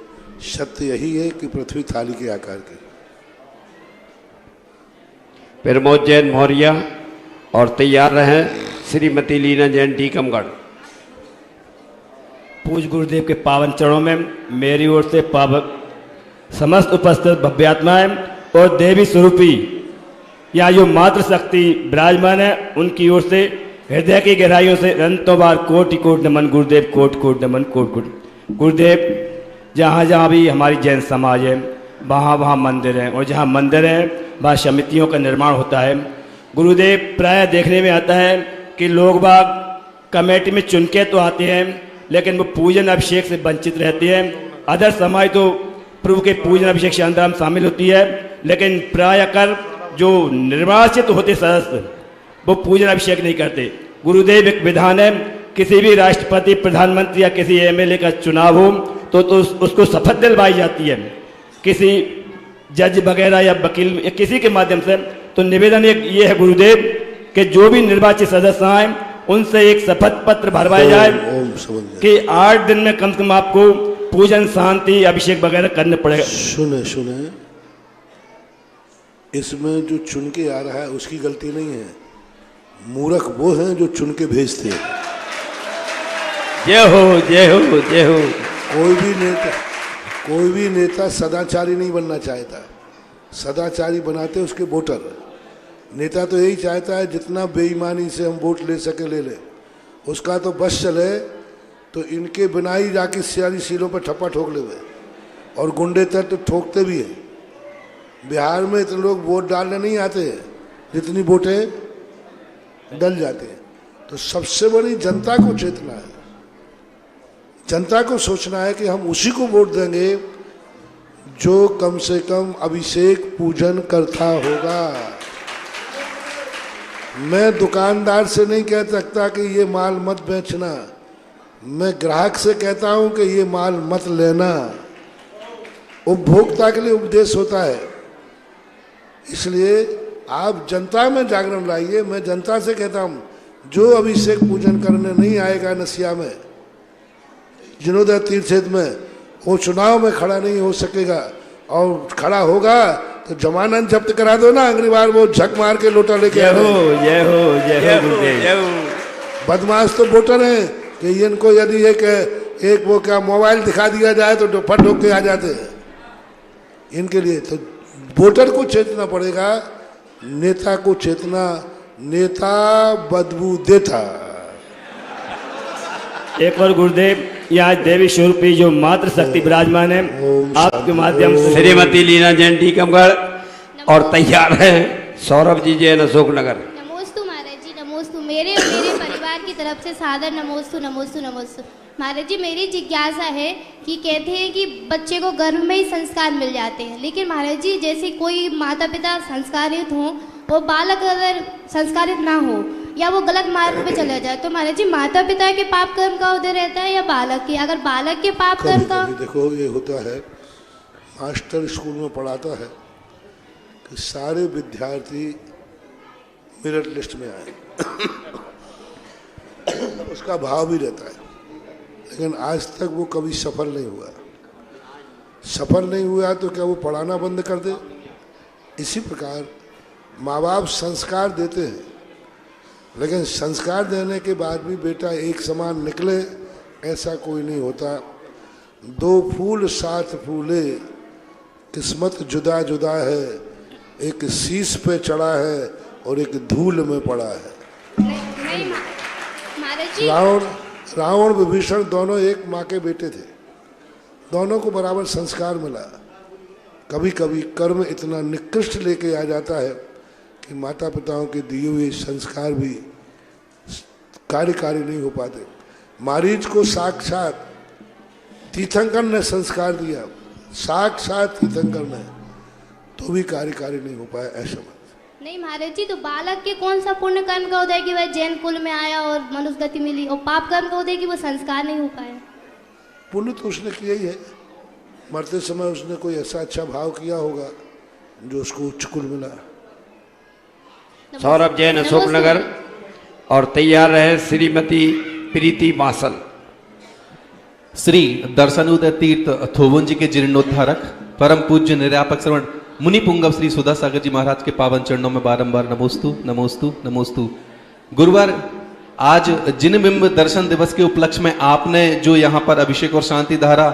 Speaker 2: सत्य यही है कि पृथ्वी थाली के आकार की।
Speaker 3: प्रमोद जैन मौर्य और तैयार रहें श्रीमती लीना जैन टीकमगढ़।
Speaker 5: पूज गुरुदेव के पावन चरणों में मेरी ओर से समस्त उपस्थित भव्यात्माएं और देवी स्वरूपी या जो मातृ शक्ति विराजमान है, उनकी ओर से हृदय की गहराइयों से अनंतों बार कोटि कोटि नमन गुरुदेव, कोटि कोटि नमन, कोटि कोटि। गुरुदेव, जहाँ जहाँ भी हमारी जैन समाज है, वहाँ वहाँ मंदिर हैं, और जहाँ मंदिर है वहाँ समितियों का निर्माण होता है। गुरुदेव, प्राय देखने में आता है कि लोग बाग कमेटी में चुन के तो आते हैं, लेकिन वो पूजन अभिषेक से वंचित रहते हैं। अदर समाज तो प्रभु के पूजन अभिषेक से अंदर शामिल होती है, लेकिन प्राय कर जो निर्वाचित होते सदस्य वो पूजन अभिषेक नहीं करते। गुरुदेव, एक विधान है, किसी भी राष्ट्रपति, प्रधानमंत्री या किसी एमएलए का चुनाव हो तो उसको शपथ दिलवाई जाती है, किसी जज वगैरह या वकील या किसी के माध्यम से। तो निवेदन ये है गुरुदेव कि जो भी निर्वाचित सदस्य आए उनसे एक शपथ पत्र भरवाया जाए कि 8 दिन में कम से कम आपको पूजन, शांति, अभिषेक वगैरह करने पड़ेगा।
Speaker 2: सुने, इसमें जो चुन के आ रहा है उसकी गलती नहीं है, मूर्ख वो हैं जो चुन के भेजते हैं।
Speaker 3: जय हो, जय हो, जय हो।
Speaker 2: कोई भी नेता सदाचारी नहीं बनना चाहता। सदाचारी बनाते उसके वोटर। नेता तो यही चाहता है जितना बेईमानी से हम वोट ले सके ले ले, उसका तो बस चले। तो इनके बिना ही जाके सियारी सीलों पर ठप्पा ठोक ले हुए, और गुंडे तक तो ठोकते भी हैं। बिहार में इतने लोग वोट डालने नहीं आते हैं जितनी वोटें डल जाते हैं। तो सबसे बड़ी जनता को चेतना है, जनता को सोचना है कि हम उसी को वोट देंगे जो कम से कम अभिषेक पूजन करता होगा। मैं दुकानदार से नहीं कह सकता कि ये माल मत बेचना, मैं ग्राहक से कहता हूं कि ये माल मत लेना। उपभोक्ता के लिए उपदेश होता है। इसलिए आप जनता में जागरण लाइए। मैं जनता से कहता हूं, जो अभिषेक पूजन करने नहीं आएगा नसिया में, जिनोदय तीर्थ क्षेत्र में, वो चुनाव में खड़ा नहीं हो सकेगा, और खड़ा होगा तो जमानत जब्त करा दो ना। अगली बार वो झक मार के लोटा लेके
Speaker 5: जय हो, जय हो, जय हो गुरुदेव।
Speaker 2: बदमाश तो वोटर हैं कि इनको यदि एक वो क्या मोबाइल दिखा दिया जाए तो फट होके आ जाते हैं। इनके लिए तो वोटर को चेतना पड़ेगा, नेता को चेतना। नेता बदबू देता।
Speaker 5: एक और गुरुदेव, यहाँ देवी स्वरूपी जो मातृ शक्ति विराजमान है, आपके माध्यम से
Speaker 3: श्रीमती लीना जैन टीकमगढ़, और तैयार है सौरभ जी जैन अशोकनगर।
Speaker 9: नमोस्तु महाराज जी, नमोस्तु। मेरे और मेरे परिवार की तरफ से सादर नमोस्तु नमोस्तु नमोस्तु। महाराज जी, मेरी जिज्ञासा है कि कहते हैं कि बच्चे को गर्भ में ही संस्कार मिल जाते हैं, लेकिन महाराज जी जैसे कोई माता पिता संस्कारित हों, वो बालक अगर संस्कारित ना हो या वो गलत मार्ग पे चला जाए, तो महाराज जी माता पिता के पाप कर्म का उदय रहता है या बालक के? अगर बालक के पाप कर्म का,
Speaker 2: देखो ये होता है, मास्टर स्कूल में पढ़ाता है कि सारे विद्यार्थी मेरिट लिस्ट में आए। उसका भाव भी रहता है, लेकिन आज तक वो कभी सफल नहीं हुआ। सफल नहीं हुआ तो क्या वो पढ़ाना बंद कर दे? इसी प्रकार माँ बाप संस्कार देते हैं, लेकिन संस्कार देने के बाद भी बेटा एक समान निकले ऐसा कोई नहीं होता। दो फूल साथ फूले, किस्मत जुदा जुदा है, एक शीश पे चढ़ा है और एक धूल में पड़ा है। रावण विभीषण दोनों एक माँ के बेटे थे, दोनों को बराबर संस्कार मिला। कभी कभी कर्म इतना निकृष्ट लेके आ जाता है कि माता पिताओं के दिए हुए संस्कार भी कार्यकारी नहीं हो पाते। मारीच को साक्षात तीर्थंकर ने संस्कार दिया, साक्षात तीर्थंकर ने, तो भी कार्यकारी नहीं हो पाया। ऐसा मत
Speaker 7: नहीं महाराज जी, तो बालक के कौन सा पुण्य कर्म का उदय कि वह जैन कुल में आया और मनुष्य गति मिली, और पाप कर्म का उदय कि वो संस्कार नहीं हो पाया?
Speaker 2: पुण्य तो उसने किया ही है, मरते समय उसने कोई ऐसा अच्छा भाव किया होगा जो उसको उच्च कुल मिला।
Speaker 3: सौरभ जैन अशोकनगर। और तैयार रहे श्रीमती प्रीति मासल।
Speaker 10: श्री दर्शनोदय तीर्थ थोवन जी के जीर्णोद्धारक परम पूज्य निर्यापक श्रवण मुनि पुंगव श्री सुधा सागर जी महाराज के पावन चरणों में बारंबार नमोस्तु नमोस्तु नमोस्तु। गुरुवार आज जिनबिंब दर्शन दिवस के उपलक्ष्य में आपने जो यहाँ पर अभिषेक और शांति धारा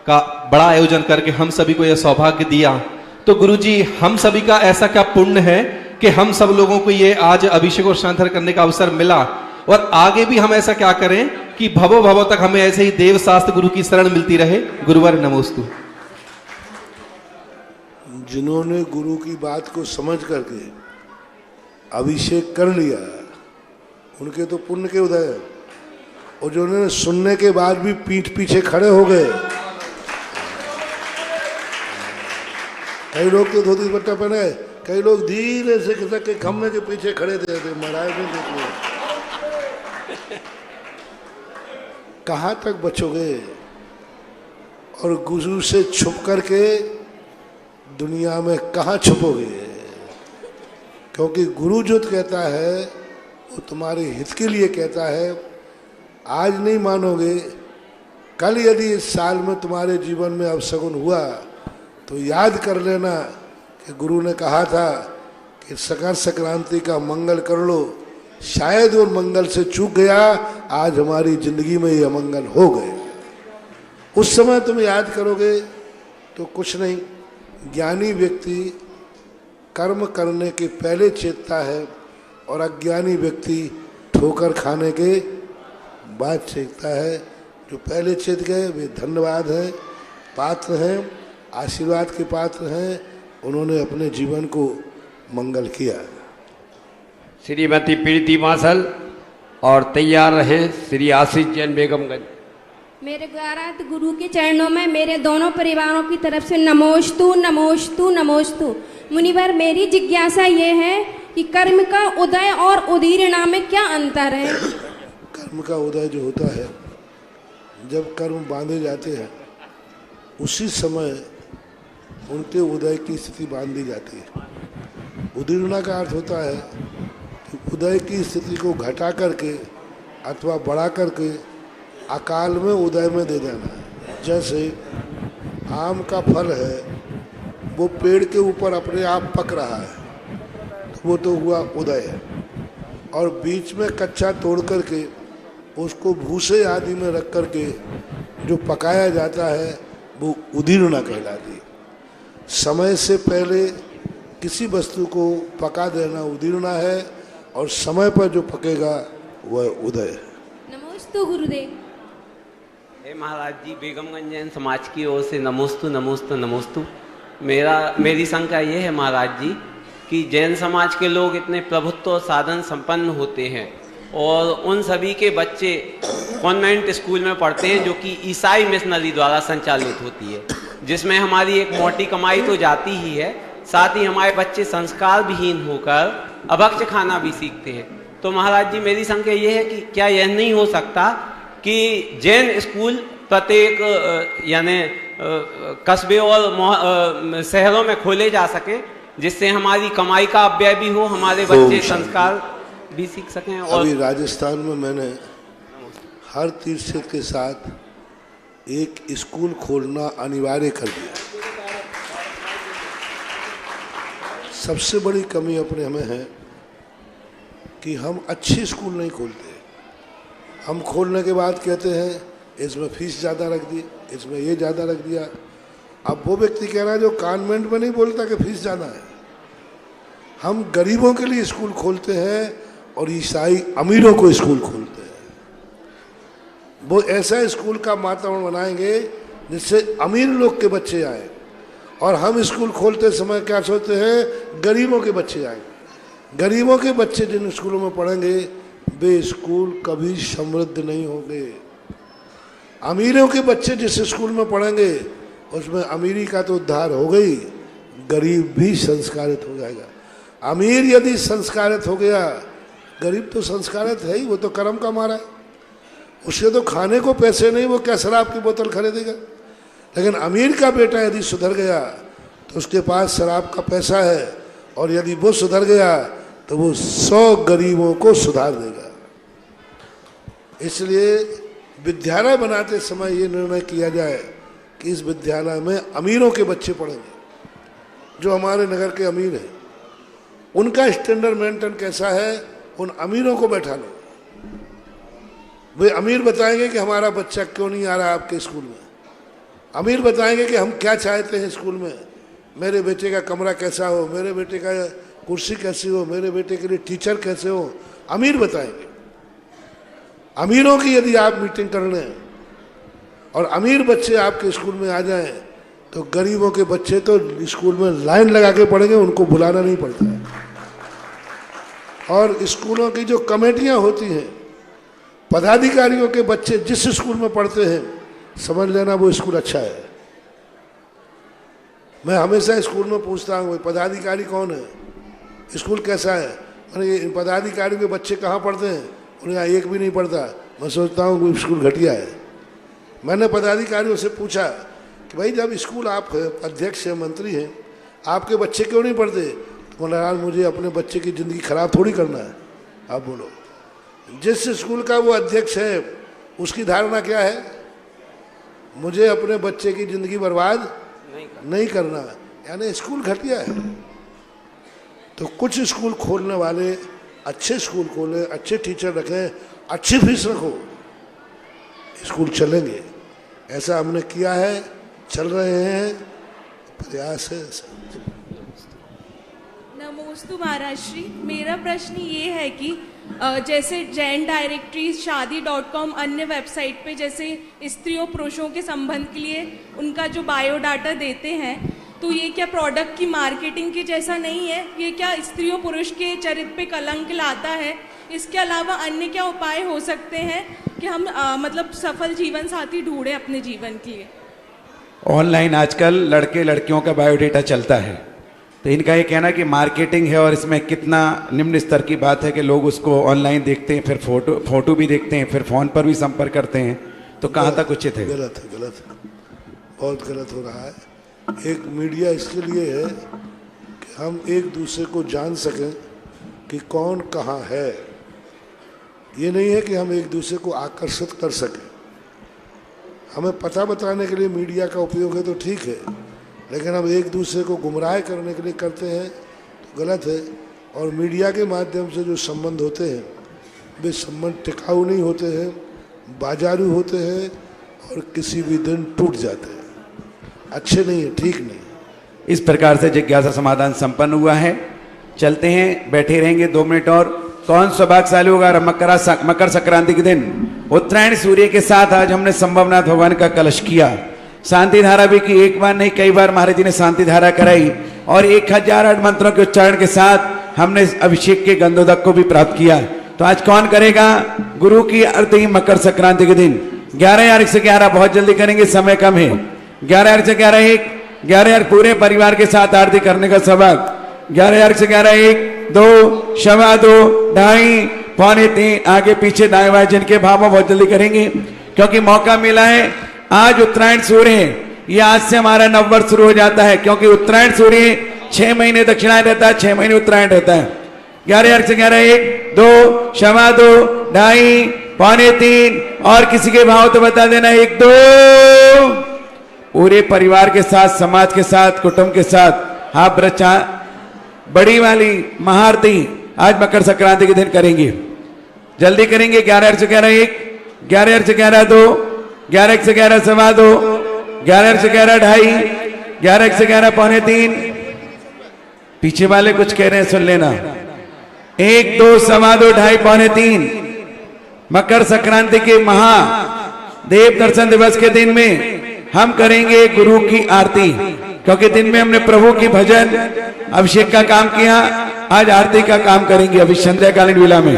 Speaker 10: का बड़ा आयोजन करके हम सभी को यह सौभाग्य दिया, तो गुरुजी हम सभी का ऐसा क्या पुण्य है कि हम सब लोगों को ये आज अभिषेक और शांति धारा करने का अवसर मिला, और आगे भी हम ऐसा क्या करें कि भवो भवो तक हमें ऐसे ही देव शास्त्र गुरु की शरण मिलती रहे। गुरुवार नमोस्तु।
Speaker 2: जिन्होंने गुरु की बात को समझ करके अभिषेक कर लिया उनके तो पुण्य के उदय, और जो उन्होंने सुनने के बाद भी पीठ पीछे खड़े हो गए। कई लोग तो धोती दुपट्टा पहने, कई लोग धीरे से खिसक के खम्भे के पीछे खड़े थे। महाराज ने देख लिया, कहाँ तक बचोगे? और गुरु से छुप करके दुनिया में कहाँ छुपोगे? क्योंकि गुरु जो कहता है वो तुम्हारे हित के लिए कहता है। आज नहीं मानोगे, कल यदि इस साल में तुम्हारे जीवन में अपशगुन हुआ तो याद कर लेना कि गुरु ने कहा था कि मकर संक्रांति का मंगल कर लो। शायद वो मंगल से चूक गया, आज हमारी जिंदगी में ये अमंगल हो गए। उस समय तुम याद करोगे तो कुछ नहीं। ज्ञानी व्यक्ति कर्म करने के पहले चेतता है और अज्ञानी व्यक्ति ठोकर खाने के बाद चेतता है। जो पहले चेत गए वे धन्यवाद हैं, पात्र हैं, आशीर्वाद के पात्र हैं। उन्होंने अपने जीवन को मंगल किया।
Speaker 3: श्रीमती प्रीति मासल। और तैयार रहे श्री आशीष जैन बेगमगंज।
Speaker 11: मेरे आराध्य गुरु के चरणों में मेरे दोनों परिवारों की तरफ से नमोस्तु नमोस्तु नमोस्तु। मुनिवर, मेरी जिज्ञासा ये है कि कर्म का उदय और उदीरणा में क्या अंतर है?
Speaker 2: कर्म का उदय जो होता है, जब कर्म बांधे जाते हैं उसी समय उनके उदय की स्थिति बांधी जाती है। उदीरणा का अर्थ होता है कि उदय की स्थिति को घटा करके अथवा बढ़ा करके अकाल में उदय में दे देना। जैसे आम का फल है, वो पेड़ के ऊपर अपने आप पक रहा है, तो वो तो हुआ उदय। और बीच में कच्चा तोड़ करके उसको भूसे आदि में रख करके जो पकाया जाता है वो उदीरणा कहलाती है। समय से पहले किसी वस्तु को पका देना उदीरणा है, और समय पर जो पकेगा वह उदय है।
Speaker 11: नमोस्तु गुरुदेव।
Speaker 12: हे महाराज जी, बेगमगंज जैन समाज की ओर से नमोस्तु नमोस्तु नमोस्तु। मेरी शंका ये है महाराज जी कि जैन समाज के लोग इतने प्रभुत्व और साधन संपन्न होते हैं और उन सभी के बच्चे कॉन्वेंट स्कूल में पढ़ते हैं जो कि ईसाई मिशनरी द्वारा संचालित होती है, जिसमें हमारी एक मोटी कमाई तो जाती ही है, साथ ही हमारे बच्चे संस्कार विहीन होकर अभक्ष खाना भी सीखते हैं। तो महाराज जी, मेरी शंका ये है कि क्या यह नहीं हो सकता कि जैन स्कूल प्रत्येक यानी कस्बे और शहरों में खोले जा सकें, जिससे हमारी कमाई का अव्यय भी हो, हमारे बच्चे संस्कार भी सीख सकें। और
Speaker 2: अभी राजस्थान में मैंने हर तीर्थ के साथ एक स्कूल खोलना अनिवार्य कर दिया। सबसे बड़ी कमी अपने हमें है कि हम अच्छे स्कूल नहीं खोलते। हम खोलने के बाद कहते हैं इसमें फीस ज़्यादा रख दी, इसमें ये ज़्यादा रख दिया। अब वो व्यक्ति कह रहा है जो कॉन्वेंट में नहीं बोलता कि फीस ज़्यादा है। हम गरीबों के लिए स्कूल खोलते हैं और ईसाई अमीरों को स्कूल खोलते हैं। वो ऐसा स्कूल का वातावरण बनाएंगे जिससे अमीर लोग के बच्चे आए, और हम स्कूल खोलते समय क्या सोचते हैं, गरीबों के बच्चे आएंगे। गरीबों के बच्चे जिन स्कूलों में पढ़ेंगे वे स्कूल कभी समृद्ध नहीं होंगे। अमीरों के बच्चे जिस स्कूल में पढ़ेंगे उसमें अमीरी का तो उद्धार हो गई, गरीब भी संस्कारित हो जाएगा। अमीर यदि संस्कारित हो गया, गरीब तो संस्कारित है ही, वो तो कर्म का मारा है, उसके तो खाने को पैसे नहीं, वो क्या शराब की बोतल खरीदेगा। लेकिन अमीर का बेटा यदि सुधर गया तो उसके पास शराब का पैसा है, और यदि वो सुधर गया तो वो 100 गरीबों को सुधार देगा। इसलिए विद्यालय बनाते समय ये निर्णय किया जाए कि इस विद्यालय में अमीरों के बच्चे पढ़ेंगे। जो हमारे नगर के अमीर हैं उनका स्टैंडर्ड मेंटेन कैसा है, उन अमीरों को बैठा लो। वे अमीर बताएंगे कि हमारा बच्चा क्यों नहीं आ रहा आपके स्कूल में। अमीर बताएंगे कि हम क्या चाहते हैं स्कूल में, मेरे बेटे का कमरा कैसा हो, मेरे बेटे का कुर्सी कैसी हो, मेरे बेटे के लिए टीचर कैसे हो। अमीर बताएंगे। अमीरों की यदि आप मीटिंग कर लें और अमीर बच्चे आपके स्कूल में आ जाएं तो गरीबों के बच्चे तो स्कूल में लाइन लगा के पढ़ेंगे, उनको बुलाना नहीं पड़ता है। और स्कूलों की जो कमेटियां होती हैं, पदाधिकारियों के बच्चे जिस स्कूल में पढ़ते हैं, समझ लेना वो स्कूल अच्छा है। मैं हमेशा स्कूल में पूछता हूँ पदाधिकारी कौन है, स्कूल कैसा है। मैंने इन पदाधिकारियों के बच्चे कहाँ पढ़ते हैं, उन्हें यहाँ एक भी नहीं पढ़ता। मैं सोचता हूँ वो स्कूल घटिया है। मैंने पदाधिकारियों से पूछा कि भाई जब स्कूल आप अध्यक्ष हैं, मंत्री हैं, आपके बच्चे क्यों नहीं पढ़ते। तो बोला यार मुझे अपने बच्चे की ज़िंदगी खराब थोड़ी करना है। आप बोलो, जिस स्कूल का वो अध्यक्ष है उसकी धारणा क्या है, मुझे अपने बच्चे की ज़िंदगी बर्बाद नहीं करना, यानी स्कूल घटिया है। तो कुछ स्कूल खोलने वाले अच्छे स्कूल खोलें, अच्छे टीचर रखें, अच्छी फीस रखो, स्कूल चलेंगे। ऐसा हमने किया है, चल रहे हैं, प्रयास है।
Speaker 14: नमोस्तु महाराज श्री। मेरा प्रश्न ये है कि जैसे जैन डायरेक्टरी, शादी.com, अन्य वेबसाइट पे जैसे स्त्रियों पुरुषों के संबंध के लिए उनका जो बायोडाटा देते हैं, तो ये क्या प्रोडक्ट की मार्केटिंग के जैसा नहीं है? ये क्या स्त्रियों पुरुष के चरित्र पे कलंक लाता है? इसके अलावा अन्य क्या उपाय हो सकते हैं कि हम मतलब सफल जीवन साथी ढूंढें अपने जीवन के लिए?
Speaker 18: ऑनलाइन आजकल लड़के लड़कियों का बायोडाटा चलता है, तो इनका ये कहना कि मार्केटिंग है और इसमें कितना निम्न स्तर की बात है कि लोग उसको ऑनलाइन देखते हैं, फिर फोटो भी देखते हैं, फिर फोन पर भी संपर्क करते हैं, तो कहाँ तक उचित है?
Speaker 2: गलत है, गलत है, बहुत गलत हो रहा है। एक मीडिया इसके लिए है कि हम एक दूसरे को जान सकें कि कौन कहाँ है। ये नहीं है कि हम एक दूसरे को आकर्षित कर सकें। हमें पता बताने के लिए मीडिया का उपयोग है तो ठीक है, लेकिन हम एक दूसरे को गुमराह करने के लिए करते हैं तो गलत है। और मीडिया के माध्यम से जो संबंध होते हैं वे संबंध टिकाऊ नहीं होते हैं, बाजारू होते हैं और किसी भी दिन टूट जाते हैं। अच्छे नहीं है, ठीक नहीं।
Speaker 18: इस प्रकार से जिज्ञासा समाधान संपन्न हुआ है। चलते हैं, बैठे रहेंगे 2 मिनट और। कौन सौभाग्यशाली होगा मकर संक्रांति के दिन उत्तरायण सूर्य के साथ आज हमने संभवनाथ भगवान का कलश किया, शांति धारा भी की। एक बार नहीं कई बार महाराज जी ने शांति धारा कराई और 1008 मंत्रों के उच्चारण के साथ हमने अभिषेक के गंधोदक को भी प्राप्त किया। तो आज कौन करेगा? गुरु की आरती मकर संक्रांति के दिन 11 से 11 बहुत जल्दी करेंगे, समय कम है। 11 से 11 1, 11 पूरे परिवार के साथ आरती करने का सौभाग्य। 11 से 11 1 2 सवा 2 ढाई पौने 3 आगे पीछे दाएं बाएं जिनके भाव बहुत जल्दी करेंगे क्योंकि मौका मिला है। आज उत्तरायण सूर्य है, ये आज से हमारा नववर्ष शुरू हो जाता है क्योंकि उत्तरायण सूर्य 6 महीने दक्षिणायन रहता है, 6 महीने उत्तरायण रहता है। 11 से 11 1 2 सवा 2 ढाई 3:45 और किसी के भाव तो बता देना 1 2। पूरे परिवार के साथ, समाज के साथ, कुटुंब के साथ आप रचा बड़ी वाली महाआरती आज मकर संक्रांति के दिन करेंगे। जल्दी करेंगे। 11 से 11 1, 11 से 11 2, 11 से 11 सवा 2, 11 से 11 2.5, 11 से 11 2:45। पीछे वाले कुछ कह रहे हैं, सुन लेना। 1 2 सवा 2 2.5 2:45 मकर संक्रांति के महादेव दर्शन दिवस के दिन में हम करेंगे गुरु की आरती, क्योंकि दिन में हमने प्रभु की भजन अभिषेक का काम किया, आज आरती का काम करेंगे अभी संध्याकालीन वेला में।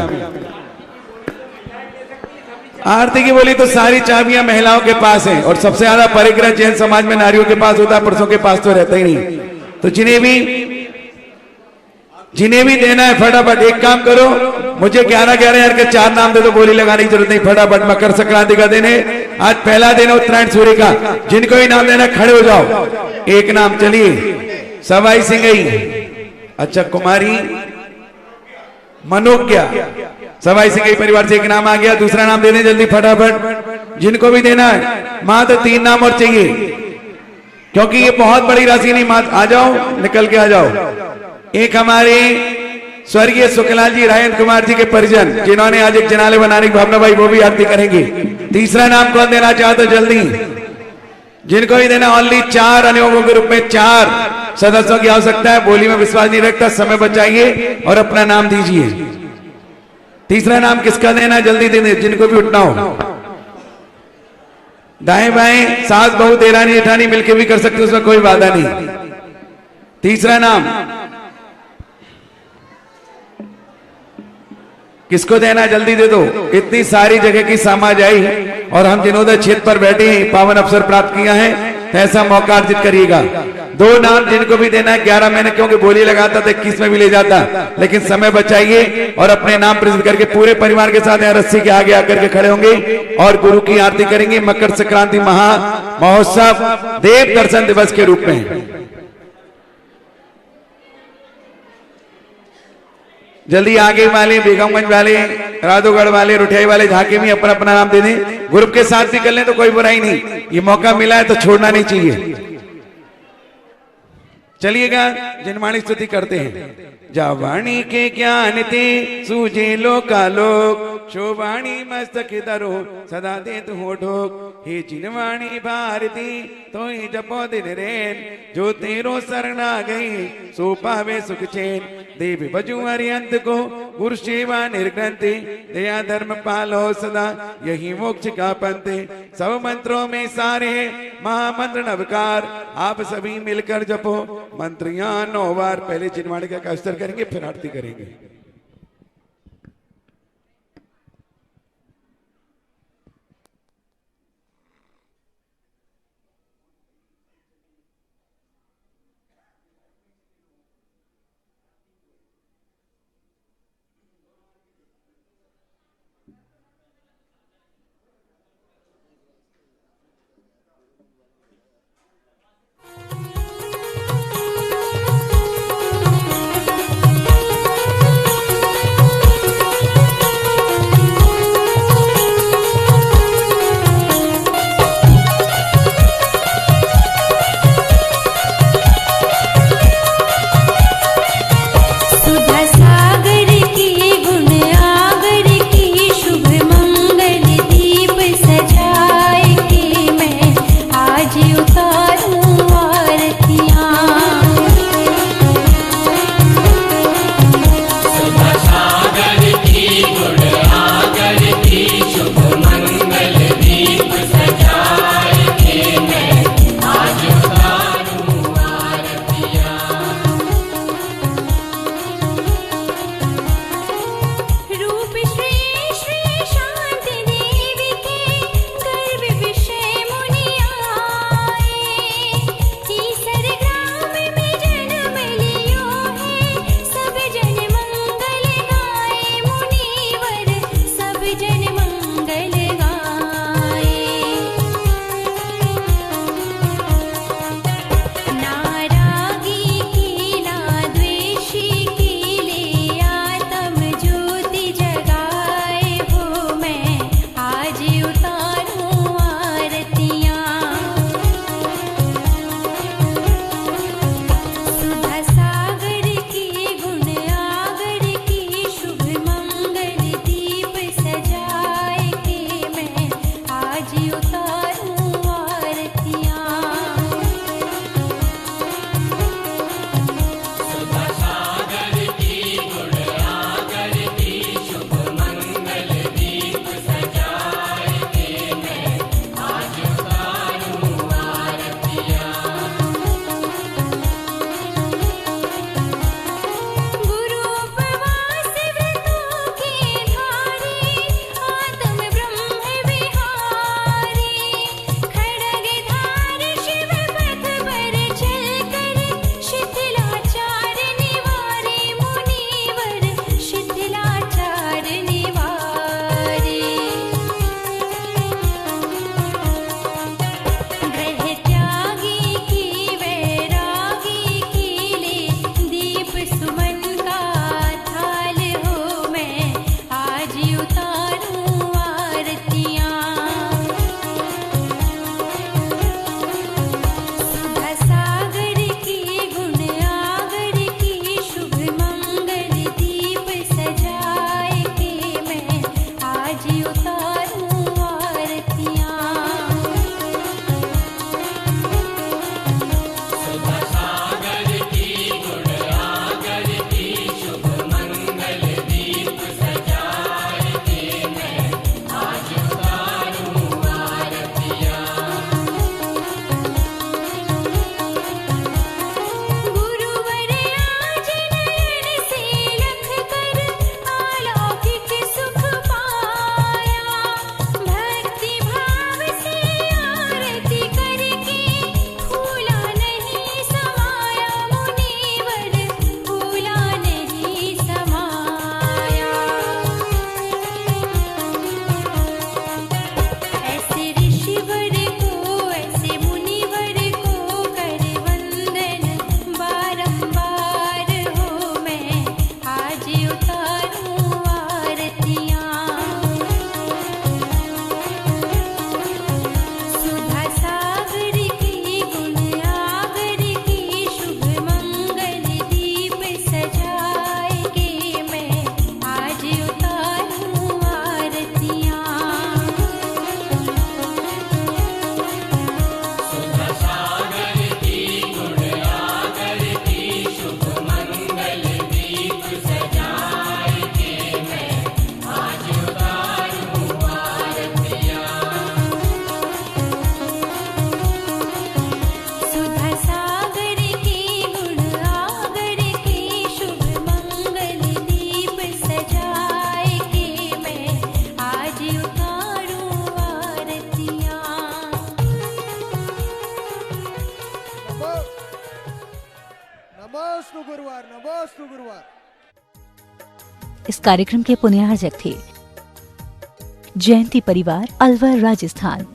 Speaker 18: आरती की बोली तो सारी चाबियां महिलाओं के पास हैं और सबसे ज्यादा परिग्रह जैन समाज में नारियों के पास होता है, पुरुषों के पास तो रहता ही नहीं। तो जिन्हें भी देना है फटाफट एक काम करो, मुझे 11,000 के 4 नाम दे दो, बोली लगाने की जरूरत नहीं, फटाफट। मकर संक्रांति का दिन है, आज पहला दिन है उत्तरायण सूर्य का। जिनको भी नाम देना खड़े हो जाओ। एक नाम, चलिए। सवाई सिंगई, अच्छा कुमारी मनोज्ञा, सवाई सिंगई परिवार से एक नाम आ गया। दूसरा नाम देने जल्दी फटाफट, जिनको भी देना है। मां तो 3 नाम और चाहिए, क्योंकि ये बहुत बड़ी राशि नहीं। मां आ जाओ, निकल के आ जाओ। एक हमारे स्वर्गीय सुखलाल जी, रायन कुमार जी के परिजन, जिन्होंने आज एक जनाले बनाने की भावना भाई, वो भी आरती करेंगे। तीसरा नाम कौन देना चाहते हो जल्दी, जिनको भी देना। ओनली 4 अनुयोगों के रूप में 4 सदस्यों की आवश्यकता है। बोली में विश्वास नहीं रखता, समय बचाइए और अपना नाम दीजिए। तीसरा नाम किसका देना, जल्दी देने, जिनको भी उठना हो। दाएं बाएं सास बहू देरानी जेठानी मिलकर भी कर सकते, उसमें कोई बाधा नहीं। तीसरा नाम किसको देना, जल्दी दे दो। इतनी सारी जगह की समाज आई और हम जिन्होंने क्षेत्र पर बैठे हैं, पावन अवसर प्राप्त किया है, तो ऐसा मौका अर्जित करिएगा। 2 नाम जिनको भी देना है। 11 मैंने क्योंकि बोली लगाता था 21 में भी ले जाता, लेकिन समय बचाइए और अपने नाम प्रसिद्ध करके पूरे परिवार के साथ यहाँ रस्सी के आगे आकर के खड़े होंगे और गुरु की आरती करेंगे मकर संक्रांति महोत्सव देव दर्शन दिवस के रूप में। जल्दी आगे वाले, बेगमगंज वाले, राधोगढ़ वाले, रुठियाई वाले, झांके में अपना अपना नाम दे दें। ग्रुप के साथ भी कर लें तो कोई बुराई नहीं, ये मौका मिला है तो छोड़ना नहीं चाहिए। चलिएगा, जिनवाणी स्तुति करते हैं। जावाणी के ज्ञान ते सूझे लोकालोक, शोवाणी मस्तक धरो सदा दे तू ठोक। हे जिनवाणी भारती तो ही जपो दिन रैन, जो तेरो शरणा गई सो पावे सुख चैन। देव बजू अरियंत को गुरु सेवा निर्ग्रंथि, दया धर्म पालो सदा यही मोक्ष का पंथ। सब मंत्रों में सारे महामंत्र नवकार, आप सभी मिलकर जपो मंत्रियां 9 बार। पहले जिनवाणी का स्तर करेंगे, फिर आरती करेंगे।
Speaker 15: नमोस्तु गुरुवार, नमोस्तु गुरुवार।
Speaker 16: इस कार्यक्रम के पुण्यार्जक थे जयंती परिवार, अलवर, राजस्थान।